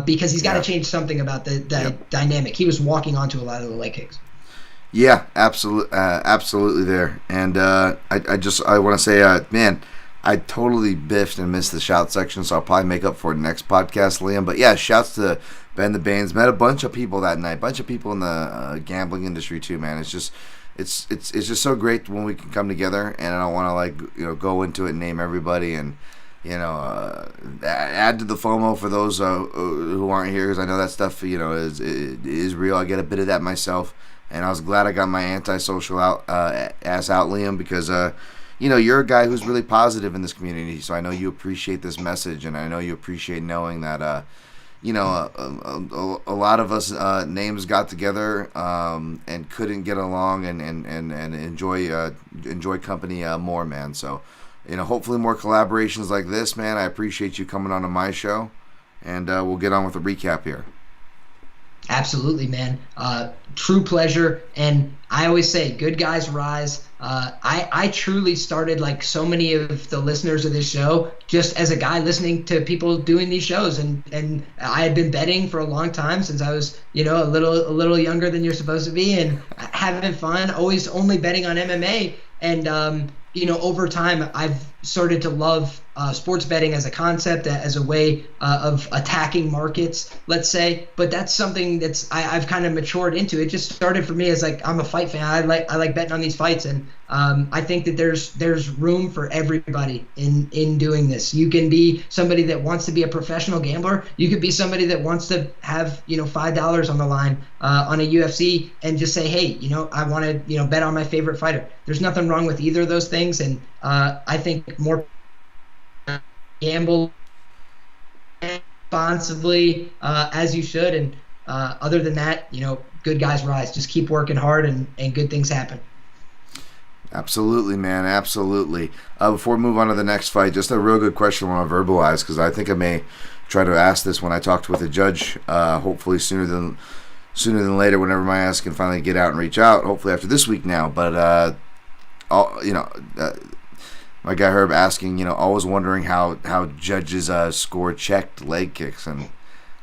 because he's got to change something about the dynamic. He was walking onto a lot of the leg kicks. Yeah, absolutely there. And I want to say, man, I totally biffed and missed the shout section, so I'll probably make up for it next podcast, Liam. But yeah, shouts to Ben the Baines. Met a bunch of people that night, bunch of people in the gambling industry too, man. It's just so great when we can come together, and I don't want to go into it and name everybody and add to the FOMO for those who aren't here, because I know that stuff is real. I get a bit of that myself. And I was glad I got my antisocial ass out, Liam, because you're a guy who's really positive in this community. So I know you appreciate this message, and I know you appreciate knowing that a lot of us names got together and couldn't get along and enjoy company more, man. So hopefully more collaborations like this, man. I appreciate you coming on to my show, and we'll get on with the recap here. Absolutely, man. True pleasure. And I always say, good guys rise. I truly started, like so many of the listeners of this show, just as a guy listening to people doing these shows. And I had been betting for a long time, since I was, a little younger than you're supposed to be, and having fun, always only betting on MMA. And, over time, I've started to love sports betting as a concept, as a way of attacking markets, let's say. But that's something I've kind of matured into. It just started for me as, like, I'm a fight fan. I like betting on these fights, and I think that there's room for everybody in doing this. You can be somebody that wants to be a professional gambler. You could be somebody that wants to have $5 on the line on a UFC and just say, hey, I want to bet on my favorite fighter. There's nothing wrong with either of those things, and I think more gamble responsibly, as you should. And other than that, good guys rise. Just keep working hard, and good things happen. Absolutely, man. Absolutely. Before we move on to the next fight, just a real good question I want to verbalize, because I think I may try to ask this when I talked with a judge, hopefully sooner than later, whenever my ass can finally get out and reach out, hopefully after this week now. But, my guy Herb asking, always wondering how judges score checked leg kicks, and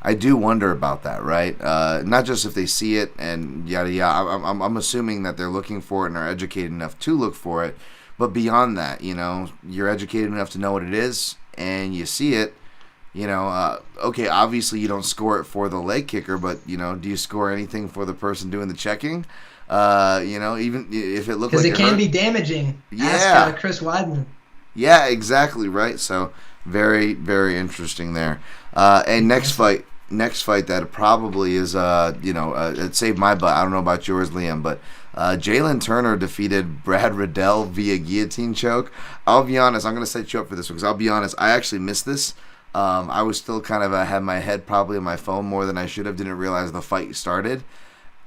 I do wonder about that, right? Not just if they see it and yada yada. I'm assuming that they're looking for it and are educated enough to look for it, but beyond that, you're educated enough to know what it is, and you see it. Okay, obviously you don't score it for the leg kicker, but do you score anything for the person doing the checking? Even if it looked like, because it can be damaging. Yeah. Ask Chris Weidman. Yeah, exactly right. So very, very interesting there. And next fight that probably is it saved my butt. I don't know about yours, Liam, but Jalen Turner defeated Brad Riddell via guillotine choke. I'll be honest, I'm going to set you up for this one, because I'll be honest, I actually missed this. I was still kind of had my head probably on my phone more than I should have. Didn't realize the fight started.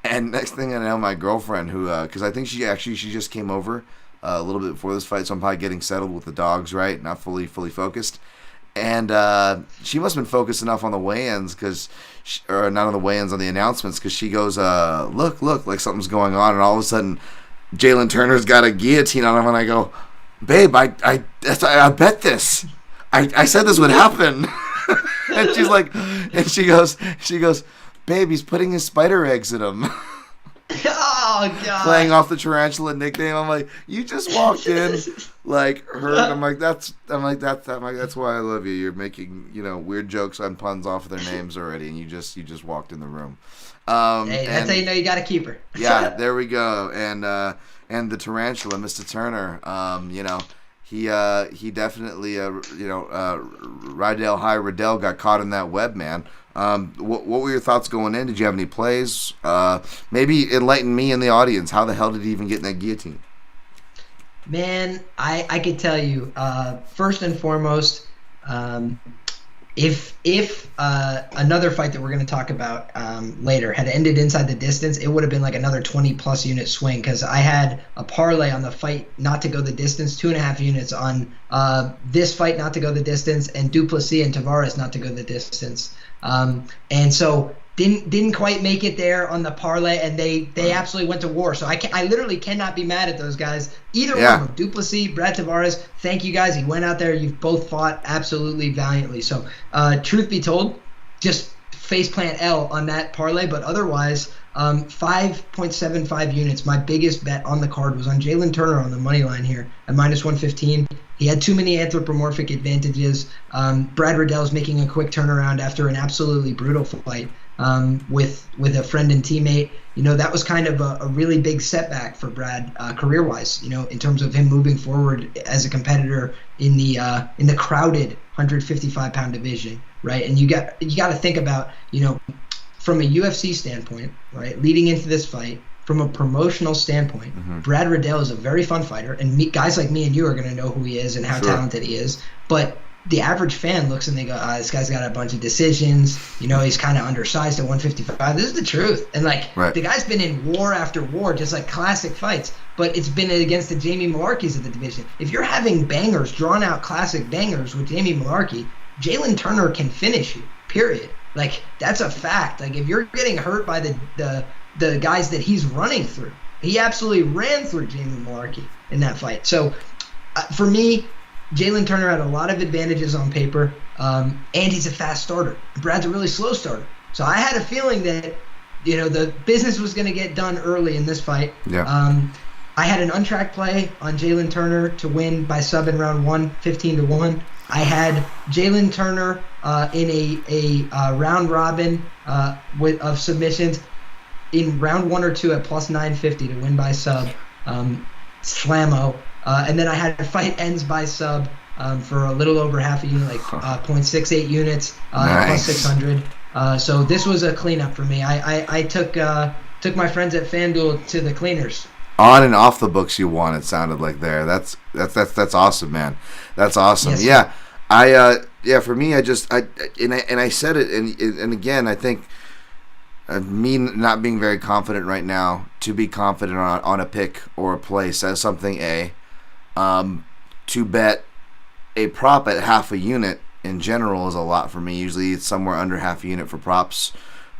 And next thing I know, my girlfriend, who, because I think she just came over a little bit before this fight, so I'm probably getting settled with the dogs, right? Not fully focused. And she must have been focused enough on the weigh-ins, or not on the weigh-ins, on the announcements, because she goes, look, like something's going on, and all of a sudden, Jalen Turner's got a guillotine on him, and I go, babe, I bet this. I said this would happen. And she's like, and she goes, babe, he's putting his spider eggs in him. Oh God! Playing off the tarantula nickname. I'm like, you just walked in, like hurt. I'm like, that's why I love you. You're making weird jokes on puns off of their names already, and you just walked in the room. Hey, that's how you know you got to keep her. Yeah, there we go. And the tarantula, Mr. Turner. He definitely Riddell got caught in that web, man. What were your thoughts going in? Did you have any plays? Maybe enlighten me and the audience. How the hell did he even get in that guillotine? Man, I could tell you, first and foremost, if another fight that we're going to talk about later had ended inside the distance, it would have been like another 20-plus unit swing, because I had a parlay on the fight not to go the distance, 2.5 units on this fight not to go the distance, and Duplessis and Tavares not to go the distance. And so didn't quite make it there on the parlay, and they absolutely went to war. So I literally cannot be mad at those guys. Either one of them, Duplessis, Brad Tavares, thank you guys. You went out there. You've both fought absolutely valiantly. So truth be told, just faceplant L on that parlay. But otherwise, 5.75 units. My biggest bet on the card was on Jalen Turner on the money line here at -115. He had too many anthropomorphic advantages. Brad Riddell's making a quick turnaround after an absolutely brutal fight with a friend and teammate. That was kind of a really big setback for Brad career-wise, in terms of him moving forward as a competitor in the crowded 155-pound division, right? And you got to think about, from a UFC standpoint, right, leading into this fight, from a promotional standpoint, Brad Riddell is a very fun fighter, and guys like me and you are going to know who he is and how talented he is. But the average fan looks and they go, this guy's got a bunch of decisions. He's kind of undersized at 155. This is the truth. And the guy's been in war after war, just like classic fights. But it's been against the Jamie Malarkeys of the division. If you're having bangers, drawn out classic bangers with Jamie Malarkey, Jalen Turner can finish you. Period. Like, that's a fact. Like, if you're getting hurt by the guys that he's running through, he absolutely ran through Jamie Malarkey in that fight. So for me, Jalen Turner had a lot of advantages on paper, and he's a fast starter. Brad's a really slow starter. So I had a feeling that, the business was going to get done early in this fight. Yeah. I had an untracked play on Jalen Turner to win by sub in round 1, 15-1. I had Jalen Turner in a round robin of submissions in round 1 or 2 at plus 950 to win by sub, slammo. And then I had a fight ends by sub for a little over half a unit, like 0.68 units, Nice. plus 600. So this was a cleanup for me. I took my friends at FanDuel to the cleaners. On and off the books you won, it sounded like there. That's awesome, man. That's awesome. Yes, Yeah. For me, I said it, and again, I think me not being very confident right now, to be confident on a pick or a play says something. To bet a prop at half a unit in general is a lot for me. Usually it's somewhere under half a unit for props.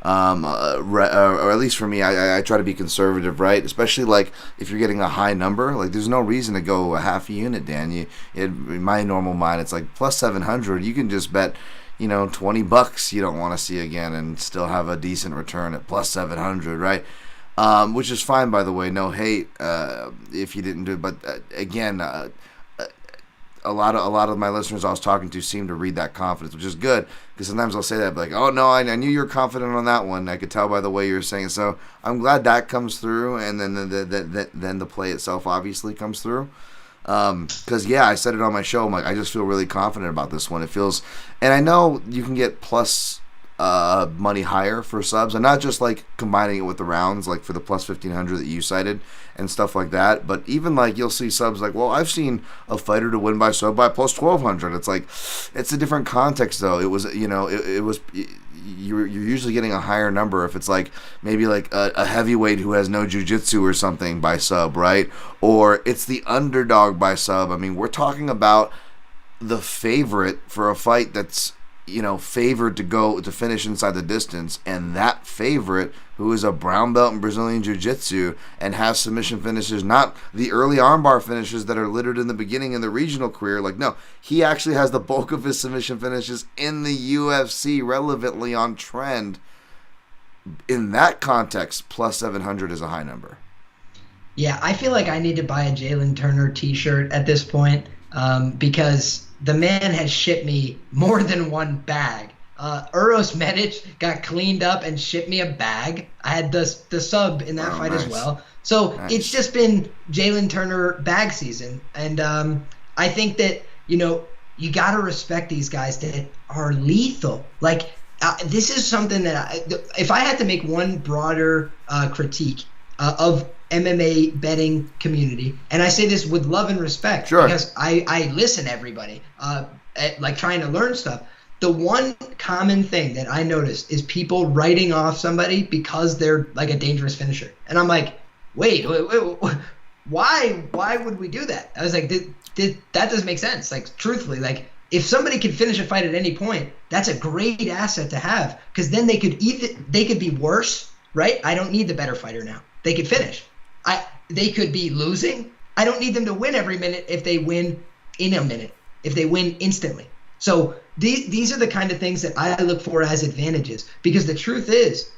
Or at least for me, I try to be conservative, right? Especially like if you're getting a high number, like there's no reason to go a half a unit, Dan. In my normal mind, it's like plus 700. You can just bet, $20 you don't want to see again and still have a decent return at plus 700, right? Which is fine, by the way. No hate if you didn't do it, but again. A lot of my listeners I was talking to seem to read that confidence, which is good, because sometimes I'll say that, like, oh no, I knew you were confident on that one. I could tell by the way you were saying it. So I'm glad that comes through, and then the play itself obviously comes through. Because I said it on my show. I'm like, I just feel really confident about this one. It feels, and I know you can get plus money higher for subs, and not just like combining it with the rounds, like for the plus 1500 that you cited and stuff like that, but even like you'll see subs like, well, I've seen a fighter to win by sub by plus 1200. It's like, it's a different context though. It was, you're usually getting a higher number if it's like maybe like a heavyweight who has no jiu-jitsu or something by sub, right? Or it's the underdog by sub. I mean, we're talking about the favorite for a fight that's favored to finish inside the distance, and that favorite, who is a brown belt in Brazilian Jiu-Jitsu and has submission finishes, not the early armbar finishes that are littered in the beginning in the regional career. Like, no, he actually has the bulk of his submission finishes in the UFC, relevantly on trend. In that context, plus 700 is a high number. Yeah, I feel like I need to buy a Jalen Turner t-shirt at this point, because the man has shipped me more than one bag. Uros Medic got cleaned up and shipped me a bag. I had the sub in that fight nice. as well. So It's just been Jalen Turner bag season. And I think that, you got to respect these guys that are lethal. Like, this is something that if I had to make one broader critique of MMA betting community, and I say this with love and respect, sure, because I listen to everybody, like trying to learn stuff. The one common thing that I noticed is people writing off somebody because they're like a dangerous finisher, and I'm like, wait, why would we do that? I was like, that doesn't make sense. Like, truthfully, like, if somebody could finish a fight at any point, that's a great asset to have, because then they could be worse, right? I don't need the better fighter now. They could finish. They could be losing. I don't need them to win every minute if they win in a minute, if they win instantly. So these are the kind of things that I look for as advantages, because the truth is,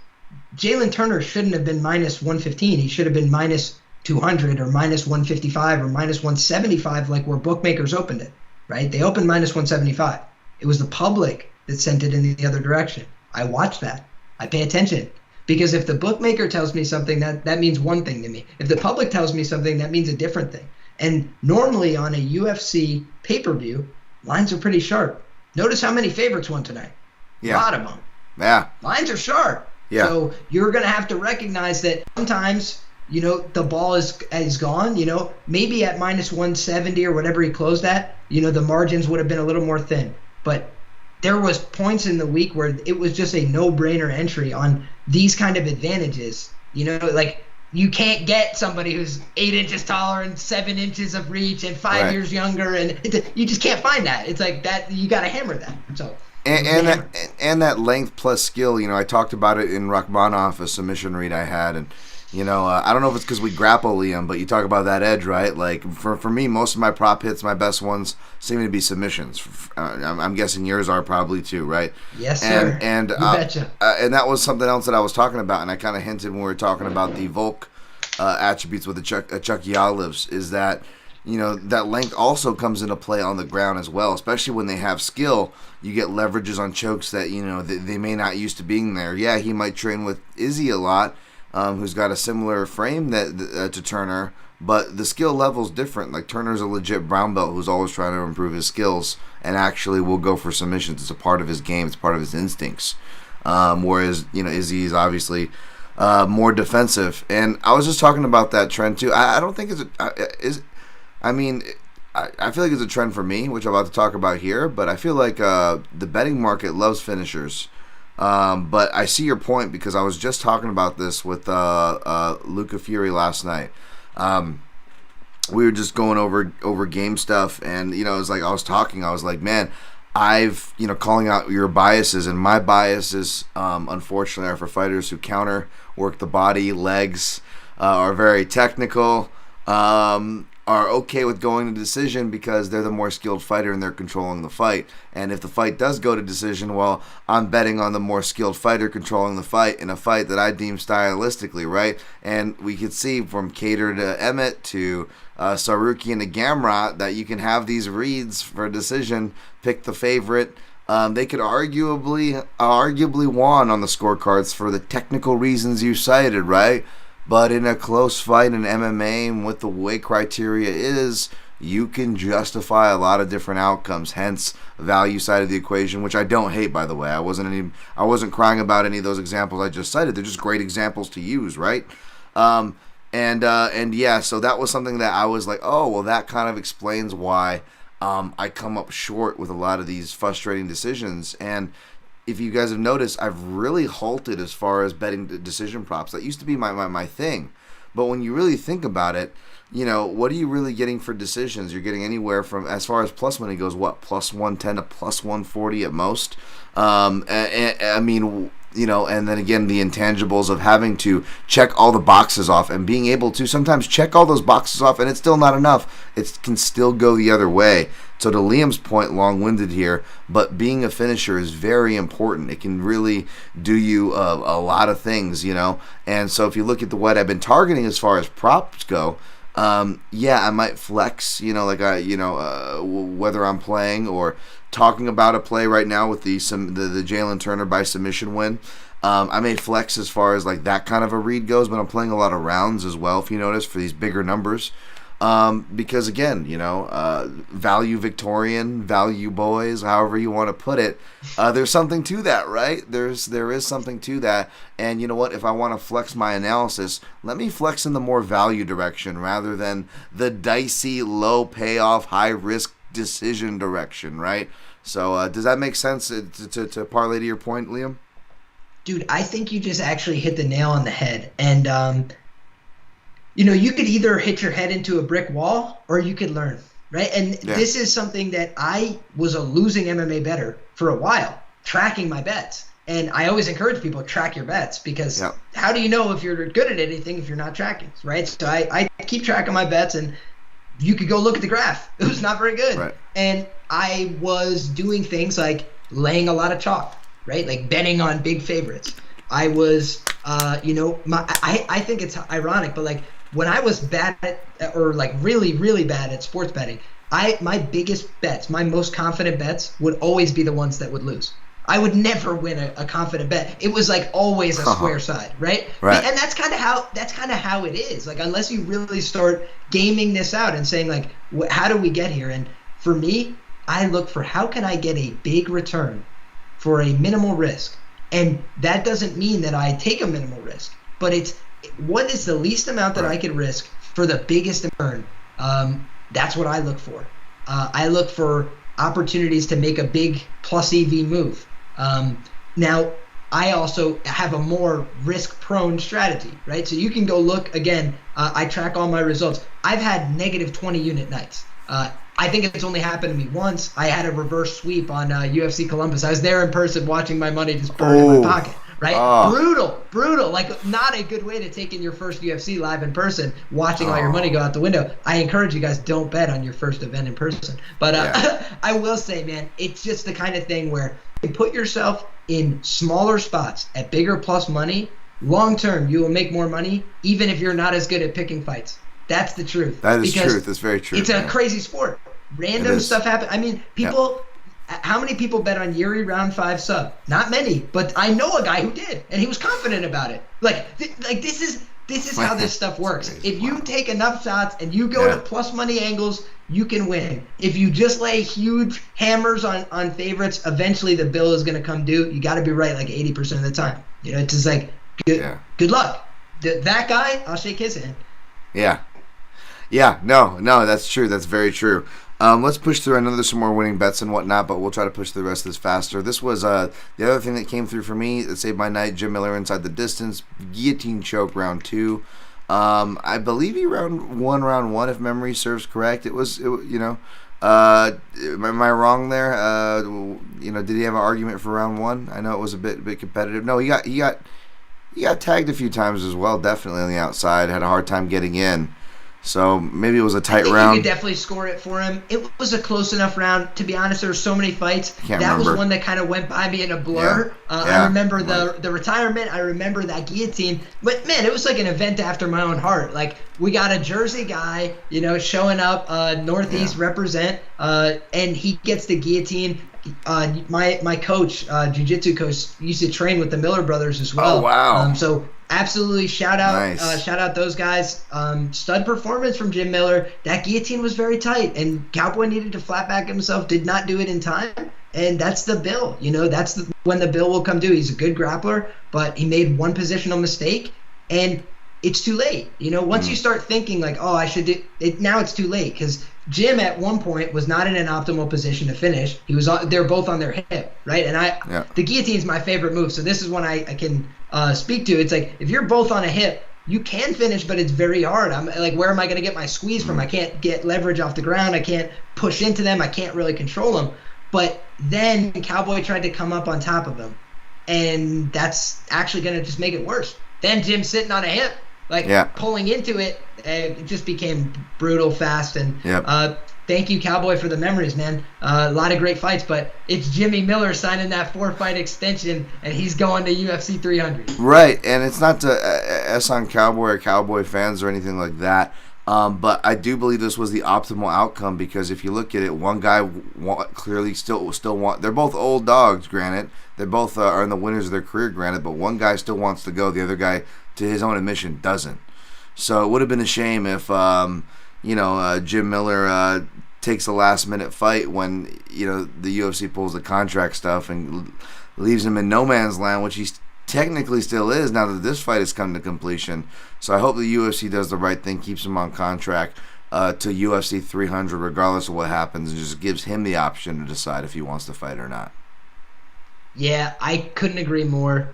Jalen Turner shouldn't have been minus 115. He should have been minus 200 or minus 155 or minus 175, like where bookmakers opened it, right? They opened minus 175. It was the public that sent it in the other direction. I watch that. I pay attention. Because if the bookmaker tells me something, that means one thing to me. If the public tells me something, that means a different thing. And normally on a UFC pay-per-view, lines are pretty sharp. Notice how many favorites won tonight. Yeah. A lot of them. Yeah. Lines are sharp. Yeah. So you're going to have to recognize that sometimes, the ball is gone. Maybe at minus 170 or whatever he closed at, the margins would have been a little more thin. But there was points in the week where it was just a no-brainer entry on these kind of advantages. Like, you can't get somebody who's 8 inches taller and 7 inches of reach and 5 years younger, and you just can't find that. It's like that, you got to hammer that. So And, It was the and hammer. that length plus skill, I talked about it in Rachmaninoff, a submission read I had, and I don't know if it's because we grapple Liam, but you talk about that edge, right? Like for me, most of my prop hits, my best ones seem to be submissions. I'm guessing yours are probably too, right? Yes, And sir. and You uh, betcha. and that was something else that I was talking about, and I kind of hinted when we were talking about the Volk attributes with the Chucky Olives, is that that length also comes into play on the ground as well, especially when they have skill. You get leverages on chokes that they may not used to being there. Yeah, he might train with Izzy a lot, who's got a similar frame to Turner, but the skill level's different. Like Turner's a legit brown belt who's always trying to improve his skills and actually will go for submissions. It's a part of his game. It's part of his instincts. Whereas Izzy is obviously more defensive. And I was just talking about that trend too. I don't think I mean, I feel like it's a trend for me, which I'm about to talk about here, but I feel like the betting market loves finishers. But I see your point because I was just talking about this with Luca Fury last night. We were just going over game stuff, and it was like I was like, man, I've calling out your biases, and my biases, unfortunately, are for fighters who counter, work the body, legs, are very technical. Are okay with going to decision because they're the more skilled fighter and they're controlling the fight. And if the fight does go to decision, well, I'm betting on the more skilled fighter controlling the fight in a fight that I deem stylistically, right? And we could see from Cater to Emmett to Sarukian to Gamrot that you can have these reads for a decision, pick the favorite. They could arguably won on the scorecards for the technical reasons you cited, right? But in a close fight in MMA, and what the weight criteria is, you can justify a lot of different outcomes. Hence, value side of the equation, which I don't hate, by the way. I wasn't crying about any of those examples I just cited. They're just great examples to use, right? And yeah, so that was something that I was like, oh, well, that kind of explains why I come up short with a lot of these frustrating decisions. And if you guys have noticed, I've really halted as far as betting decision props. That used to be my thing. But when you really think about it, what are you really getting for decisions? You're getting anywhere from, as far as plus money goes, what, plus 110 to plus 140 at most? I mean, and then again, the intangibles of having to check all the boxes off and being able to sometimes check all those boxes off and it's still not enough. It can still go the other way. So to Liam's point, long-winded here, but being a finisher is very important. It can really do you a lot of things, And so if you look at what I've been targeting as far as props go, I might flex, whether I'm playing or talking about a play right now with the Jalen Turner by submission win. I may flex as far as like that kind of a read goes, but I'm playing a lot of rounds as well, if you notice, for these bigger numbers. Because again, value Victorian, value boys, however you want to put it, there's something to that, right? There is something to that. And you know what? If I want to flex my analysis, let me flex in the more value direction rather than the dicey, low payoff, high risk decision direction, right? So does that make sense to parlay to your point, Liam? Dude, I think you just actually hit the nail on the head. And you could either hit your head into a brick wall or you could learn, right? And This is something that I was a losing MMA bettor for a while, tracking my bets. And I always encourage people to track your bets because how do you know if you're good at anything if you're not tracking, right? So I keep track of my bets, and you could go look at the graph. It was not very good. Right. And I was doing things like laying a lot of chalk, right? Like betting on big favorites. I was, I think it's ironic, but like, when I was bad at, or like really, really bad at sports betting, my biggest bets, my most confident bets would always be the ones that would lose. I would never win a confident bet. It was like always a square side, right? Right. And that's kind of how it is. Like unless you really start gaming this out and saying like, how do we get here? And for me, I look for how can I get a big return for a minimal risk, and that doesn't mean that I take a minimal risk, but it's what is the least amount that I can risk for the biggest return. That's what I look for. I look for opportunities to make a big plus EV move. Now, I also have a more risk-prone strategy, right? So you can go look, again, I track all my results. I've had negative 20 unit nights. I think it's only happened to me once. I had a reverse sweep on UFC Columbus. I was there in person watching my money just burn in my pocket. Right? Brutal. Like, not a good way to take in your first UFC live in person, watching all your money go out the window. I encourage you guys, don't bet on your first event in person. But I will say, man, it's just the kind of thing where you put yourself in smaller spots at bigger plus money. Long term, you will make more money, even if you're not as good at picking fights. That's the truth. That is truth. It's very true. It's a crazy sport. Random stuff happens. I mean, people. Yep. How many people bet on Yuri round 5 sub? Not many, but I know a guy who did, and he was confident about it. This is how this stuff works. If you take enough shots and you go to plus money angles, you can win. If you just lay huge hammers on favorites, eventually the bill is going to come due. You got to be right like 80% of the time. You know, it's just like good luck. That guy, I'll shake his hand. Yeah. No, that's true. That's very true. Let's push through. I know there's some more winning bets and whatnot, but we'll try to push through the rest of this faster. This was the other thing that came through for me that saved my night. Jim Miller inside the distance, guillotine choke round 2. I believe he round one if memory serves correct. Am I wrong there? Did he have an argument for round 1? I know it was a bit competitive. No, he got tagged a few times as well. Definitely on the outside, had a hard time getting in. So maybe it was a tight round. You could definitely score it for him. It was a close enough round. To be honest, there were so many fights. That remember. Was one that kind of went by me in a blur. I remember the retirement. I remember that guillotine. But, man, it was like an event after my own heart. Like, we got a Jersey guy, showing up, Northeast represent, and he gets the guillotine. My coach, jiu-jitsu coach, used to train with the Miller brothers as well. Oh, wow. So absolutely shout out those guys. Stud performance from Jim Miller. That guillotine was very tight, and Cowboy needed to flat back himself, did not do it in time, and that's the bill. That's when the bill will come due. He's a good grappler, but he made one positional mistake, and it's too late. Once you start thinking like, oh, I should do it, now it's too late, because Jim at one point was not in an optimal position to finish. They're both on their hip, right? And the guillotine is my favorite move, so this is one I can speak to. It's like, if you're both on a hip, you can finish, but it's very hard. I'm like, where am I going to get my squeeze from? I can't get leverage off the ground. I can't push into them. I can't really control them. But then Cowboy tried to come up on top of him, and that's actually going to just make it worse. Then Jim's sitting on a hip, pulling into it. It just became brutal fast. And thank you, Cowboy, for the memories, man. A lot of great fights, but it's Jimmy Miller signing that 4-fight extension, and he's going to UFC 300. Right, and it's not to S on Cowboy or Cowboy fans or anything like that, but I do believe this was the optimal outcome, because if you look at it, one guy clearly still want. They're both old dogs, granted. They both are in the winners of their career, granted, but one guy still wants to go. The other guy, to his own admission, doesn't. So it would have been a shame if Jim Miller takes a last-minute fight when the UFC pulls the contract stuff and leaves him in no man's land, which he technically still is now that this fight has come to completion. So I hope the UFC does the right thing, keeps him on contract to UFC 300 regardless of what happens, and just gives him the option to decide if he wants to fight or not. Yeah, I couldn't agree more.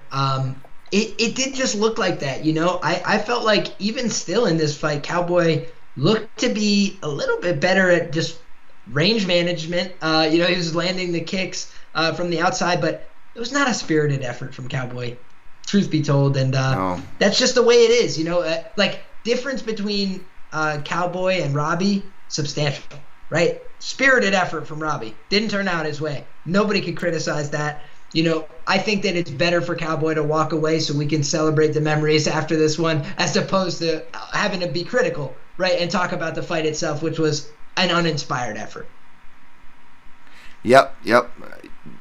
It did just look like that, I felt like even still in this fight, Cowboy looked to be a little bit better at just range management. He was landing the kicks from the outside, but it was not a spirited effort from Cowboy, truth be told. And that's just the way it is, difference between Cowboy and Robbie, substantial, right? Spirited effort from Robbie. Didn't turn out his way. Nobody could criticize that. I think that it's better for Cowboy to walk away so we can celebrate the memories after this one, as opposed to having to be critical, right, and talk about the fight itself, which was an uninspired effort. Yep.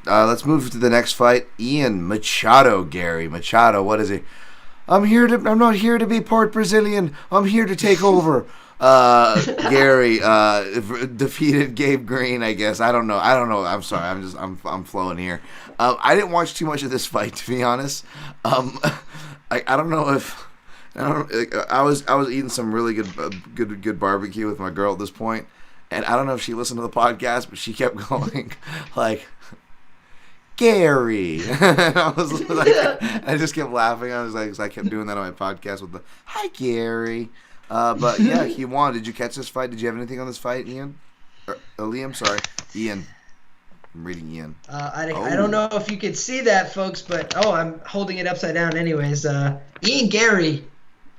Let's move to the next fight. Ian Machado, Gary. Machado, what is he? I'm not here to be part Brazilian. I'm here to take over. Gary defeated Gabe Green, I guess. I don't know. I'm sorry. I'm flowing here. I didn't watch too much of this fight, to be honest. I don't know if I was eating some really good barbecue with my girl at this point, and I don't know if she listened to the podcast, but she kept going like, Gary. And I was like, I just kept laughing. I was like, 'cause I kept doing that on my podcast with the hi Gary. But yeah, he won. Did you catch this fight? Did you have anything on this fight, Ian? Liam, sorry, Ian. I'm reading Ian. I don't Oh, know if you could see that, folks, but I'm holding it upside down anyways. Ian Gary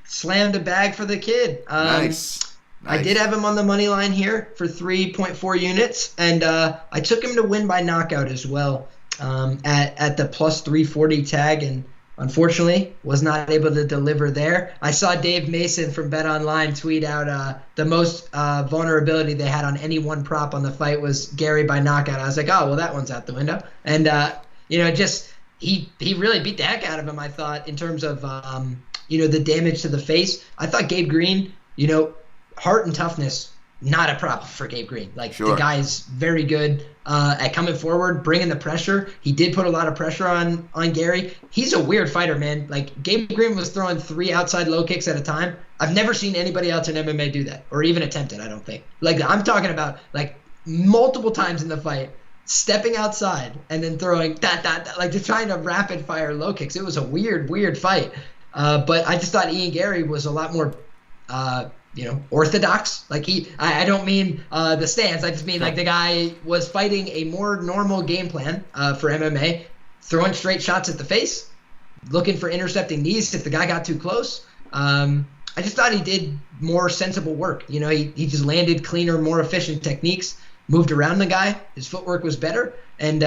slammed a bag for the kid. nice, I did nice. have him on the money line here for 3.4 units, and I took him to win by knockout as well at the plus 340 tag, and unfortunately was not able to deliver there. I saw Dave Mason from Bet Online tweet out the most vulnerability they had on any one prop on the fight was Gary by knockout. I was like, oh well, that one's out the window, and just he really beat the heck out of him. I thought in terms of the damage to the face. I thought Gabe Green, heart and toughness, not a problem for Gabe Green. Like the Sure. guy's very good at coming forward, bringing the pressure. He did put a lot of pressure on Gary. He's a weird fighter, man. Like Gabe Green was throwing 3 outside low kicks at a time. I've never seen anybody else in MMA do that, or even attempt it. I don't think. Like I'm talking about like multiple times in the fight, stepping outside and then throwing that like just trying to rapid fire low kicks. It was a weird fight. But I just thought Ian Gary was a lot more orthodox. Like I don't mean the stance. I just mean like the guy was fighting a more normal game plan for MMA, throwing straight shots at the face, looking for intercepting knees if the guy got too close. I just thought he did more sensible work. He just landed cleaner, more efficient techniques, moved around the guy. His footwork was better, and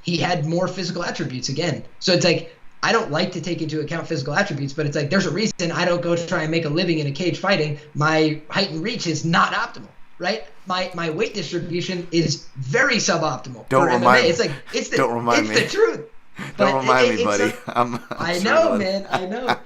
he had more physical attributes again. So it's like, I don't like to take into account physical attributes, but it's like there's a reason I don't go to try and make a living in a cage fighting. My height and reach is not optimal, right? My weight distribution is very suboptimal Don't for remind MMA. It's like Don't remind me. the truth. Don't But remind me, it's buddy. I know, struggling. man. I know.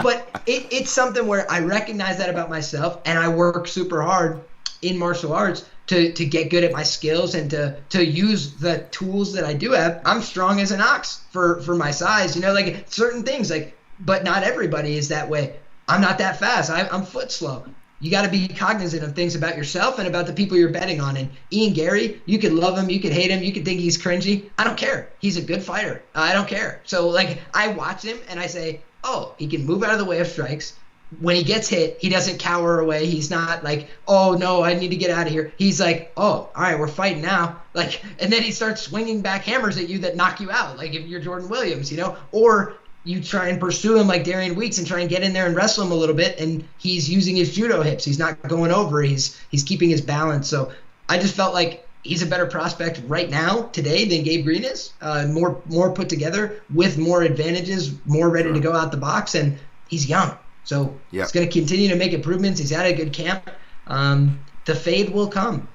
But it's something where I recognize that about myself, and I work super hard in martial arts to get good at my skills and to use the tools that I do have. I'm strong as an ox for my size, like certain things, like, but not everybody is that way. I'm not that fast. I'm foot slow. You got to be cognizant of things about yourself and about the people you're betting on. And Ian Gary, you could love him, you could hate him, you could think he's cringy. I don't care. He's a good fighter. I don't care. So like I watch him and I say, oh, he can move out of the way of strikes. When he gets hit, he doesn't cower away. He's not like, oh no, I need to get out of here. He's like, oh, all right, we're fighting now. Like, and then he starts swinging back hammers at you that knock you out. Like if you're Jordan Williams, or you try and pursue him like Darian Weeks and try and get in there and wrestle him a little bit. And he's using his judo hips. He's not going over. He's keeping his balance. So I just felt like he's a better prospect right now today than Gabe Green is. More put together with more advantages, more ready to go out the box, and he's young. So he's going to continue to make improvements. He's had a good camp. The fade will come.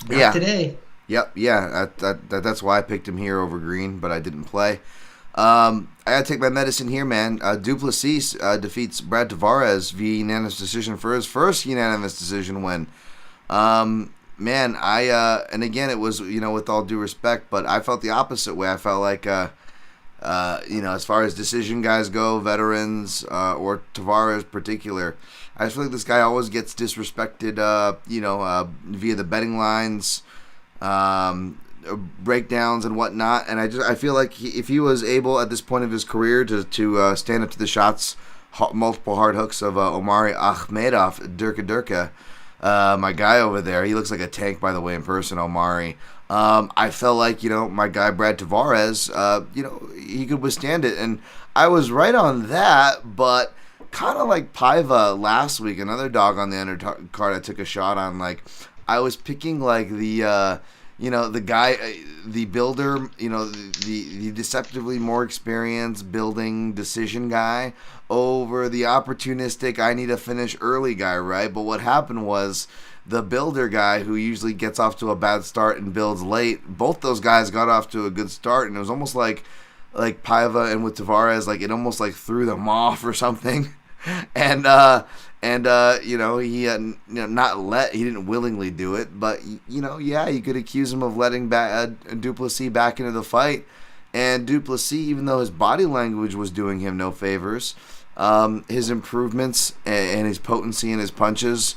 Not today. Yep. Yeah. That's why I picked him here over Green, but I didn't play. I gotta take my medicine here, man. Duplessis defeats Brad Tavares via unanimous decision for his first unanimous decision win. Man, and again, it was with all due respect, but I felt the opposite way. I felt like as far as decision guys go, veterans or Tavares in particular, I just feel like this guy always gets disrespected. Via the betting lines. Breakdowns and whatnot, and I feel like if he was able at this point of his career to stand up to the shots, multiple hard hooks of Omari Akhmedov, Durka, my guy over there, he looks like a tank, by the way, in person, Omari. I felt like my guy Brad Tavares, he could withstand it, and I was right on that, but kind of like Paiva last week, another dog on the undercard I took a shot on. Like I was picking like the guy, the builder, the deceptively more experienced building decision guy over the opportunistic, I need to finish early guy, right? But what happened was the builder guy, who usually gets off to a bad start and builds late, both those guys got off to a good start, and it was almost like Paiva and with Tavares, like it almost like threw them off or something. And he he didn't willingly do it, but you could accuse him of letting Duplessis back into the fight. And Duplessis, even though his body language was doing him no favors, his improvements and his potency in his punches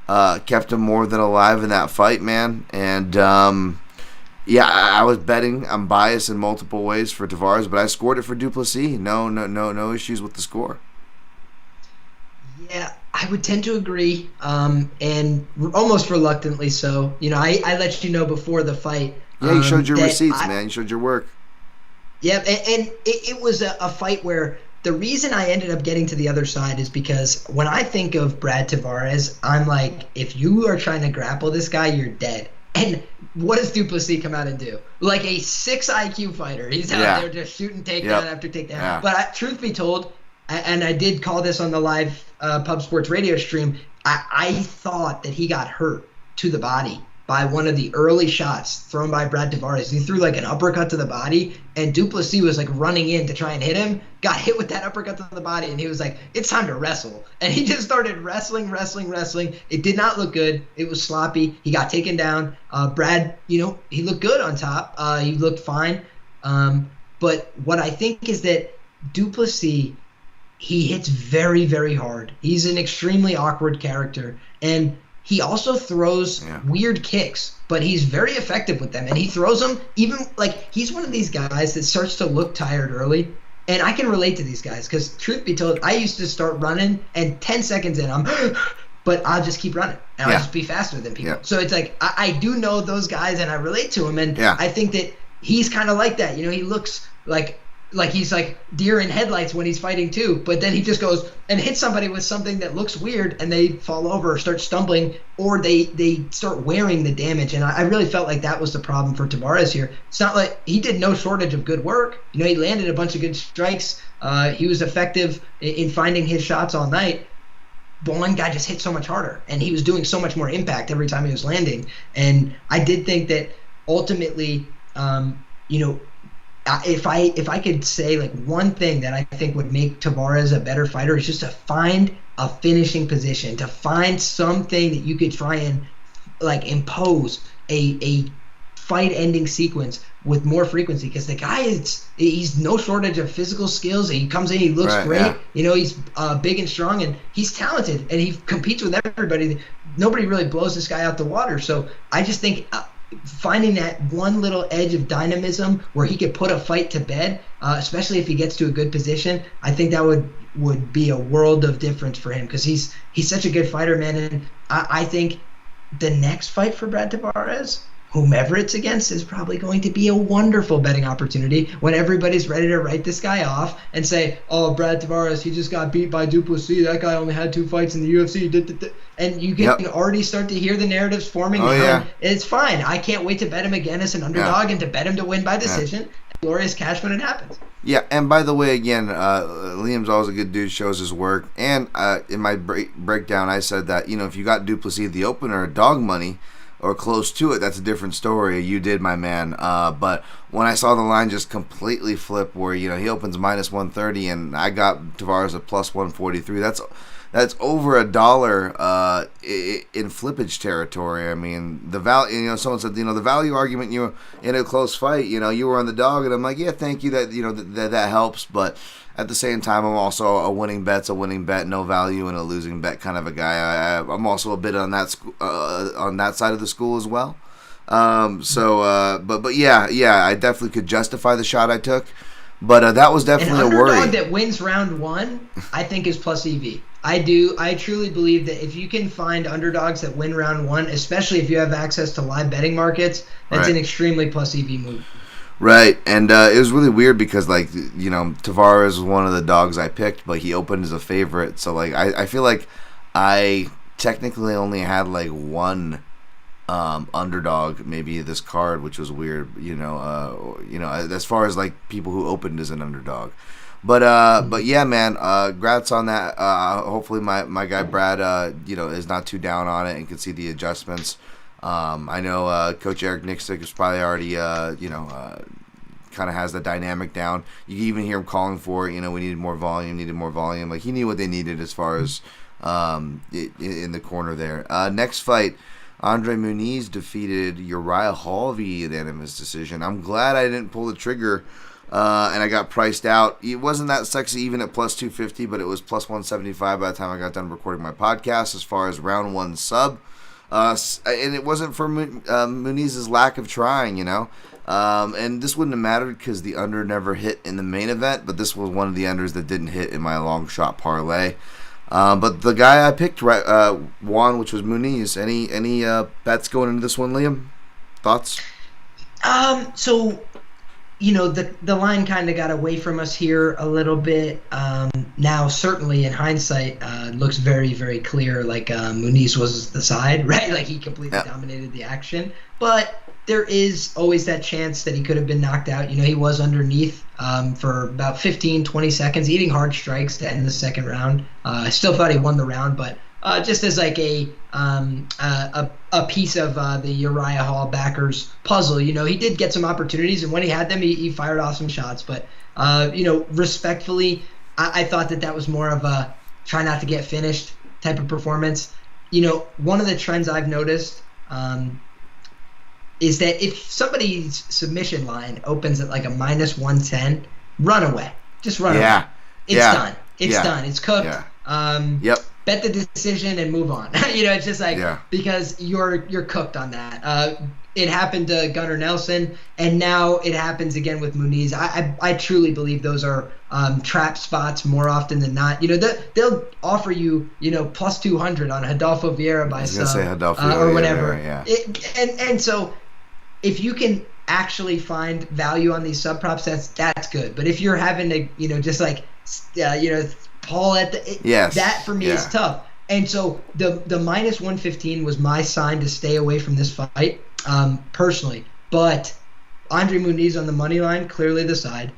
kept him more than alive in that fight, man. And I was betting. I'm biased in multiple ways for Tavares, but I scored it for Duplessis. No issues with the score. Yeah, I would tend to agree, and almost reluctantly so. I let you know before the fight Yeah, you showed your that receipts, man. You showed your work. yeah, and it was a fight where the reason I ended up getting to the other side is because when I think of Brad Tavares, I'm like, if you are trying to grapple this guy, you're dead. And what does Duplessis come out and do? Like a 6 IQ fighter. He's out Yeah. there just shooting takedown Yep. after takedown. Yeah. But truth be told, and I did call this on the live Pub Sports radio stream, I thought that he got hurt to the body by one of the early shots thrown by Brad Tavares. He threw like an uppercut to the body, and Duplessis was like running in to try and hit him, got hit with that uppercut to the body, and he was like, it's time to wrestle. And he just started wrestling. It did not look good. It was sloppy. He got taken down. Brad, he looked good on top. He looked fine. But what I think is that Duplessis, he hits very, very hard. He's an extremely awkward character. And he also throws weird kicks, but he's very effective with them. And he throws them even like he's one of these guys that starts to look tired early. And I can relate to these guys because, truth be told, I used to start running and 10 seconds in, but I'll just keep running and I'll just be faster than people. So it's like I do know those guys and I relate to them. And I think that he's kind of like that. He looks like he's like deer in headlights when he's fighting too, but then he just goes and hits somebody with something that looks weird and they fall over or start stumbling or they start wearing the damage. And I really felt like that was the problem for Tavares here. It's not like he did no shortage of good work. He landed a bunch of good strikes. He was effective in finding his shots all night. But one guy just hit so much harder and he was doing so much more impact every time he was landing. And I did think that ultimately, if I could say like one thing that I think would make Tavares a better fighter is just to find a finishing position, to find something that you could try and like impose a fight-ending sequence with more frequency, because the guy he's no shortage of physical skills. He comes in, he looks great. Yeah. He's big and strong, and he's talented, and he competes with everybody. Nobody really blows this guy out the water. So I just think finding that one little edge of dynamism where he could put a fight to bed, especially if he gets to a good position, I think that would be a world of difference for him, because he's such a good fighter, man. And I think the next fight for Brad Tavares, whomever it's against, is probably going to be a wonderful betting opportunity when everybody's ready to write this guy off and say, oh, Brad Tavares, he just got beat by Duplessis. That guy only had 2 fights in the UFC. And you can already start to hear the narratives forming. It's fine. I can't wait to bet him again as an underdog and to bet him to win by decision. Yeah. Glorious cash when it happens. Yeah, and by the way, again, Liam's always a good dude, shows his work. And in my breakdown, I said that, if you got Duplessis at the opener or dog money, or close to it, that's a different story. You did, my man. But when I saw the line just completely flip, where he opens minus 130 and I got Tavares at plus 143, that's over $1 in flippage territory. I mean, the value. Someone said, the value argument. You in a close fight. You were on the dog, and I'm like, yeah, thank you. That helps, but at the same time, I'm also a winning bet's a winning bet, no value in a losing bet kind of a guy. I'm also a bit on that side of the school as well. But yeah, I definitely could justify the shot I took, but that was definitely a worry. An underdog that wins round 1, I think, is plus EV. I truly believe that if you can find underdogs that win round 1, especially if you have access to live betting markets, that's an extremely plus EV move. Right, and it was really weird because, Tavares was one of the dogs I picked, but he opened as a favorite. So, I feel like I technically only had, one underdog maybe this card, which was weird, as far as, people who opened as an underdog. But yeah, man, congrats on that. Hopefully my guy Brad, is not too down on it and can see the adjustments. I know Coach Eric Nixick is probably already, kind of has the dynamic down. You can even hear him calling for it. We needed more volume. Like, he knew what they needed as far as in the corner there. Next fight, Andre Muniz defeated Uriah Hall via unanimous decision. I'm glad I didn't pull the trigger, and I got priced out. It wasn't that sexy even at plus 250, but it was plus 175 by the time I got done recording my podcast as far as round 1 sub. And it wasn't for Muniz's lack of trying, and this wouldn't have mattered because the under never hit in the main event, but this was one of the unders that didn't hit in my long shot parlay. But the guy I picked won, which was Muniz. Any bets going into this one, Liam? Thoughts? So the line kind of got away from us here a little bit. Now, certainly in hindsight, looks very, very clear. Like Muniz was the side, right? Like he completely dominated the action. But there is always that chance that he could have been knocked out. He was underneath for about 15, 20 seconds, eating hard strikes to end the second round. I still thought he won the round, but just as like a piece of the Uriah Hall backers puzzle, he did get some opportunities, and when he had them, he fired off some shots. But respectfully, I thought that was more of a try not to get finished type of performance. One of the trends I've noticed is that if somebody's submission line opens at like a -110, run away. Just run away. It's done. It's done. It's cooked. Yep. Bet the decision and move on. It's just like because you're cooked on that. It happened to Gunnar Nelson, and now it happens again with Muniz. I truly believe those are trap spots more often than not. They'll offer you plus 200 on Rodolfo Vieira by sub or whatever. And so if you can actually find value on these sub props, that's good. But if you're having to just like Paul at that for me is tough. And so the -115 was my sign to stay away from this fight personally. But Andre Muniz on the money line, clearly the side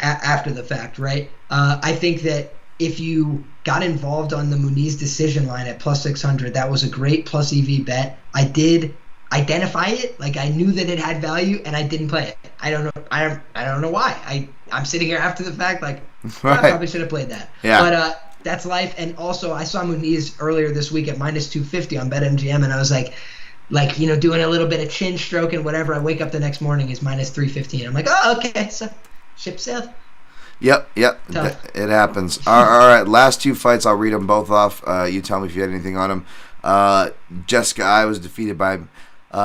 after the fact, right? I think that if you got involved on the Muniz decision line at plus 600, that was a great plus EV bet. I did identify it, like I knew that it had value, and I didn't play it. I don't know why. I'm sitting here after the fact, like I probably should have played that. But that's life. And also, I saw Muniz earlier this week at -250 on BetMGM, and I was like doing a little bit of chin stroke and whatever. I wake up the next morning, is -315. I'm like, oh, okay, so ship sailed. Yep. It happens. All right, last two fights, I'll read them both off. You tell me if you had anything on them. Jessica I was defeated by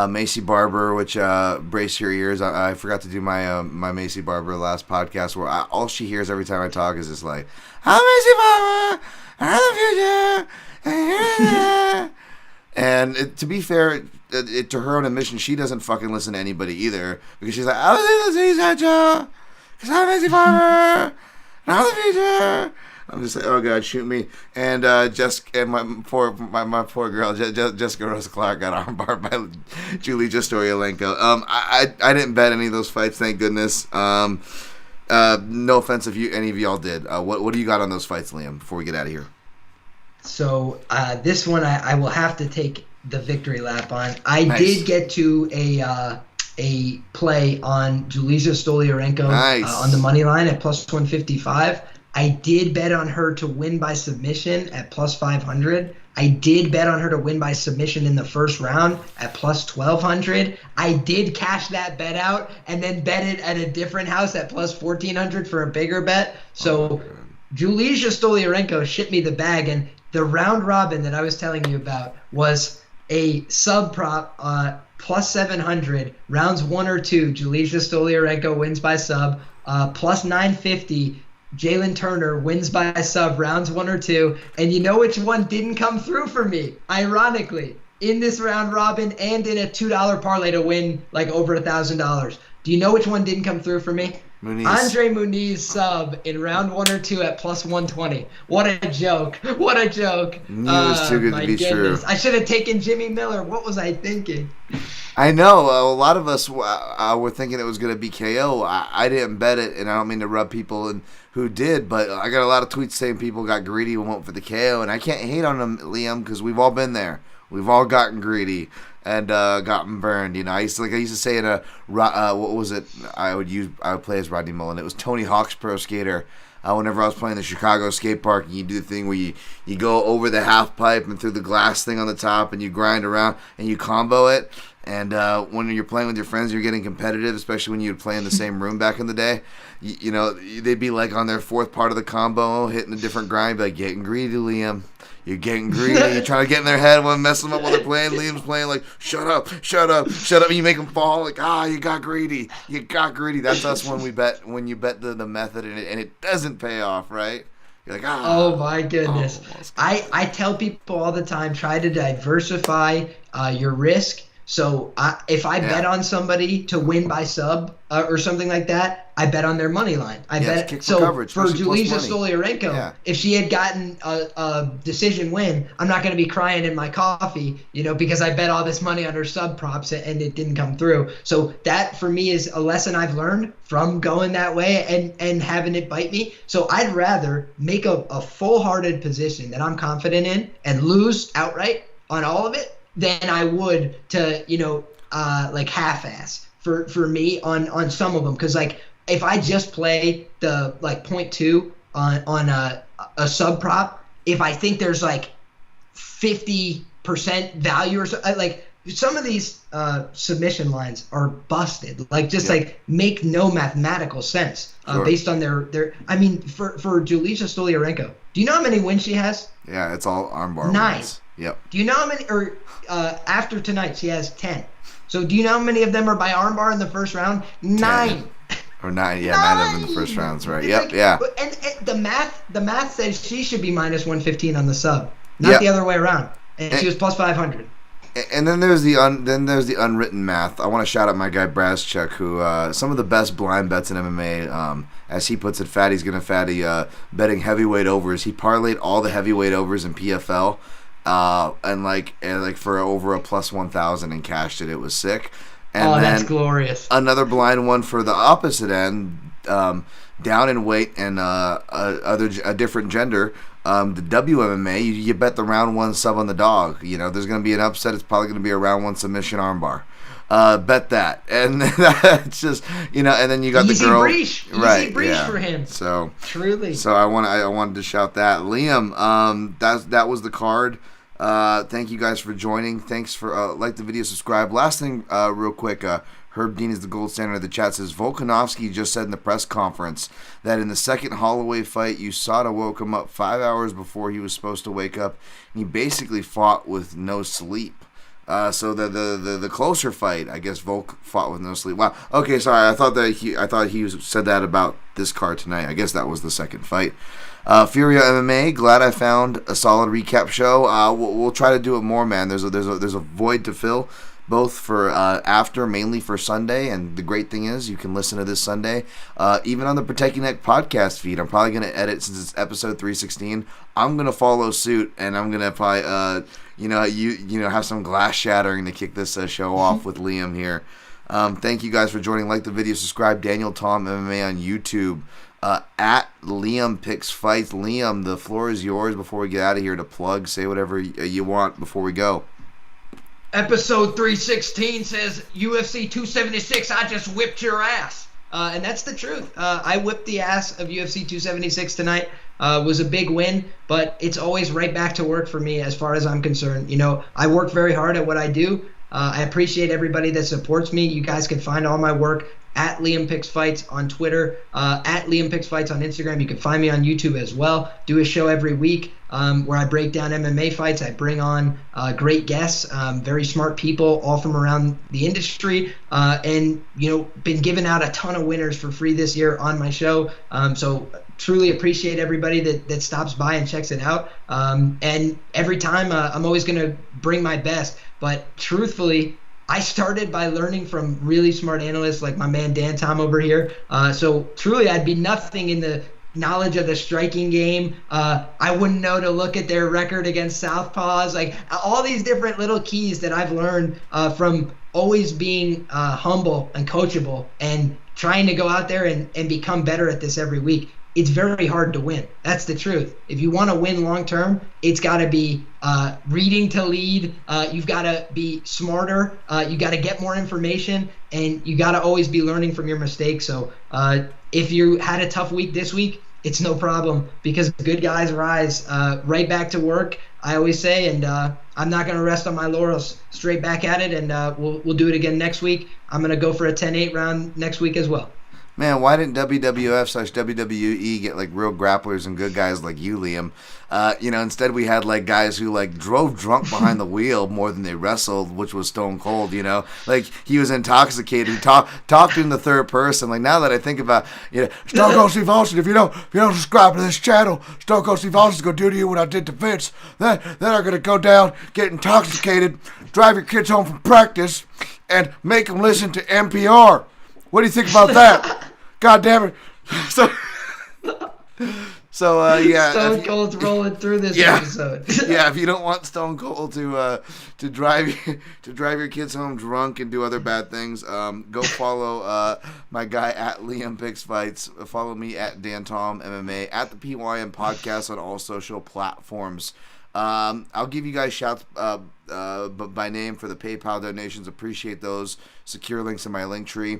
Macy Barber, which brace your ears. I forgot to do my my Macy Barber last podcast, where all she hears every time I talk is just like, "I'm Macy Barber, I'm the future." And to be fair, to her own admission, she doesn't fucking listen to anybody either, because she's like, "I was in the season, because I'm Macy Barber, and I'm the future." I'm just like, oh god, shoot me! And my poor girl, Jessica Rose Clark, got armbarred by Julie Jastoryalenko. I didn't bet any of those fights, thank goodness. No offense if any of y'all did. What do you got on those fights, Liam? Before we get out of here. So this one I will have to take the victory lap on. I did get to a play on Julija Stoliarenko on the money line at plus 155. I did bet on her to win by submission at plus 500. I did bet on her to win by submission in the first round at plus 1,200. I did cash that bet out and then bet it at a different house at plus 1,400 for a bigger bet. So Julija Stoliarenko shipped me the bag, and the round robin that I was telling you about was a sub prop plus 700, rounds 1 or 2. Julija Stoliarenko wins by sub, plus 950. Jalen Turner wins by a sub, rounds 1 or 2. And you know which one didn't come through for me? Ironically, in this round robin and in a $2 parlay to win like over $1,000. Do you know which one didn't come through for me? Muniz. Andre Muniz sub in round 1 or 2 at plus 120. What a joke. What a joke. Knew it was too good to be true. I should have taken Jimmy Miller. What was I thinking? I know. A lot of us were thinking it was going to be KO. I didn't bet it, and I don't mean to rub people who did, but I got a lot of tweets saying people got greedy and went for the KO, and I can't hate on them, Liam, because we've all been there. We've all gotten greedy and gotten burned. I used to say in a what was it? I would play as Rodney Mullen. It was Tony Hawk's Pro Skater. Whenever I was playing the Chicago skate park, and you do the thing where you go over the half pipe and through the glass thing on the top, and you grind around and you combo it. And when you're playing with your friends, you're getting competitive, especially when you'd play in the same room back in the day. They'd be like on their fourth part of the combo, hitting a different grind, be like, getting greedy, Liam. You're getting greedy. You're trying to get in their head, want to mess them up while they're playing. Liam's playing like, shut up. And you make them fall like, you got greedy. That's us when you bet the method and it doesn't pay off, right? You're like, Oh my goodness. almost got I it. tell people all the time, try to diversify your risk. So if I bet Yeah. on somebody to win by sub or something like that, I bet on their money line. I Yeah, it's bet. kick for So coverage, for especially plus Julija money. Stoliarenko, Yeah. if she had gotten a decision win, I'm not going to be crying in my coffee, because I bet all this money on her sub props and it didn't come through. So that for me is a lesson I've learned from going that way and having it bite me. So I'd rather make a full-hearted position that I'm confident in and lose outright on all of it than I would to, like half-ass for me on some of them. Because like if I just play the like 0.2 on a sub prop, if I think there's like 50% value or so, like some of these submission lines are busted, like just like make no mathematical sense Sure. based on their I mean for Julija Stoliarenko, do you know how many wins she has? Yeah, it's all armbar 9. wins. Yep. Do you know how many, or after tonight she has 10. So do you know how many of them are by armbar in the first round? 9. Or 9, yeah, 9 of them in the first rounds, right? Yep, Like, yeah. And the math says she should be minus 115 on the sub, not the other way around. And she was plus 500. And then there's the unwritten math. I want to shout out my guy Brazchuk, who some of the best blind bets in MMA. As he puts it, Fatty's gonna fatty betting heavyweight overs. He parlayed all the heavyweight overs in PFL, and like for over a plus 1,000 and cashed it. It was sick. And then that's glorious. Another blind one for the opposite end, down in weight and a different gender. The WMMA, you bet the round 1 sub on the dog. There's going to be an upset. It's probably going to be a round 1 submission armbar. Bet that, and it's just and then you got Easy the girl, breach. right? Easy breach yeah. for him. So truly. So I wanted to shout that, Liam. That was the card. Thank you guys for joining. Thanks for like the video, subscribe. Last thing, real quick. Herb Dean is the gold standard of the chat. Says Volkanovski just said in the press conference that in the second Holloway fight, USADA woke him up 5 hours before he was supposed to wake up. And he basically fought with no sleep. So the closer fight, I guess Volk fought with no sleep. Wow. Okay, sorry. I thought he said that about this card tonight. I guess that was the second fight. Furia MMA. Glad I found a solid recap show. We'll try to do it more, man. There's a void to fill, both for after, mainly for Sunday. And the great thing is you can listen to this Sunday, even on the Protect Your Neck podcast feed. I'm probably going to edit, since it's episode 316. I'm going to follow suit, and I'm going to probably have some glass shattering to kick this show off with Liam here. Thank you guys for joining. Like the video, subscribe. Daniel Tom MMA on YouTube. At Liam Picks Fights. Liam, the floor is yours before we get out of here to plug. Say whatever you want before we go. Episode 316 says UFC 276. I just whipped your ass, and that's the truth. I whipped the ass of UFC 276 tonight. Was a big win, but it's always right back to work for me as far as I'm concerned. I work very hard at what I do. I appreciate everybody that supports me. You guys can find all my work at Liam Picks Fights on Twitter, at Liam Picks Fights on Instagram. You can find me on YouTube as well. Do a show every week where I break down MMA fights. I bring on great guests, very smart people, all from around the industry, and been giving out a ton of winners for free this year on my show. So truly appreciate everybody that stops by and checks it out. And every time I'm always going to bring my best. But truthfully, I started by learning from really smart analysts like my man Dan Tom over here. So truly, I'd be nothing in the knowledge of the striking game. I wouldn't know to look at their record against southpaws. Like all these different little keys that I've learned from always being humble and coachable and trying to go out there and become better at this every week. It's very hard to win. That's the truth. If you want to win long term, it's got to be reading to lead. You've got to be smarter. You got to get more information, and you got to always be learning from your mistakes. So if you had a tough week this week, it's no problem, because good guys rise. Right back to work, I always say, and I'm not going to rest on my laurels. Straight back at it, and we'll do it again next week. I'm going to go for a 10-8 round next week as well. Man, why didn't WWF/WWE get like real grapplers and good guys like you, Liam? Instead we had like guys who like drove drunk behind the wheel more than they wrestled, which was Stone Cold. Like he was intoxicated. He talked in the third person. Like now that I think about, Stone Cold Steve Austin. If you don't subscribe to this channel, Stone Cold Steve Austin's gonna do to you what I did to Vince. Then I'm gonna go down, get intoxicated, drive your kids home from practice, and make them listen to NPR. What do you think about that? God damn it! Yeah. Stone Cold's rolling through this episode. Yeah, if you don't want Stone Cold to drive your kids home drunk and do other bad things, go follow my guy at Liam Picks Fights. Follow me at Dan Tom MMA at the PYM Podcast on all social platforms. I'll give you guys shouts by name for the PayPal donations. Appreciate those. Secure links in my link tree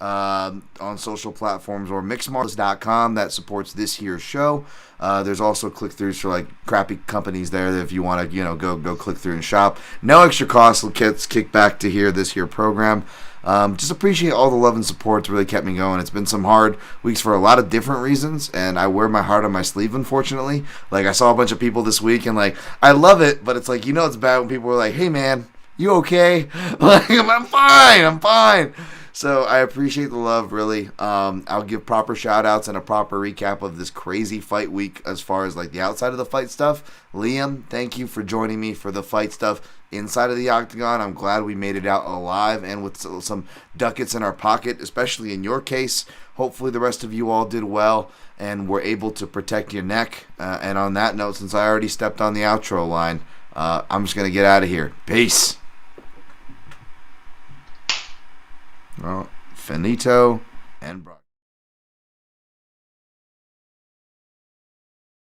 on social platforms, or mixmartials.com that supports this here show. There's also click-throughs for like crappy companies there that if you want to go click through and shop. No extra cost. Kids kick back to this here program. Just appreciate all the love and support. It's really kept me going. It's been some hard weeks for a lot of different reasons, and I wear my heart on my sleeve, unfortunately. Like, I saw a bunch of people this week, and like, I love it, but it's like, it's bad when people are like, hey man, you okay? Like, I'm fine. So I appreciate the love, really. I'll give proper shout-outs and a proper recap of this crazy fight week as far as like the outside of the fight stuff. Liam, thank you for joining me for the fight stuff inside of the octagon. I'm glad we made it out alive and with some ducats in our pocket, especially in your case. Hopefully the rest of you all did well and were able to protect your neck. And on that note, since I already stepped on the outro line, I'm just going to get out of here. Peace. Well, finito and bro.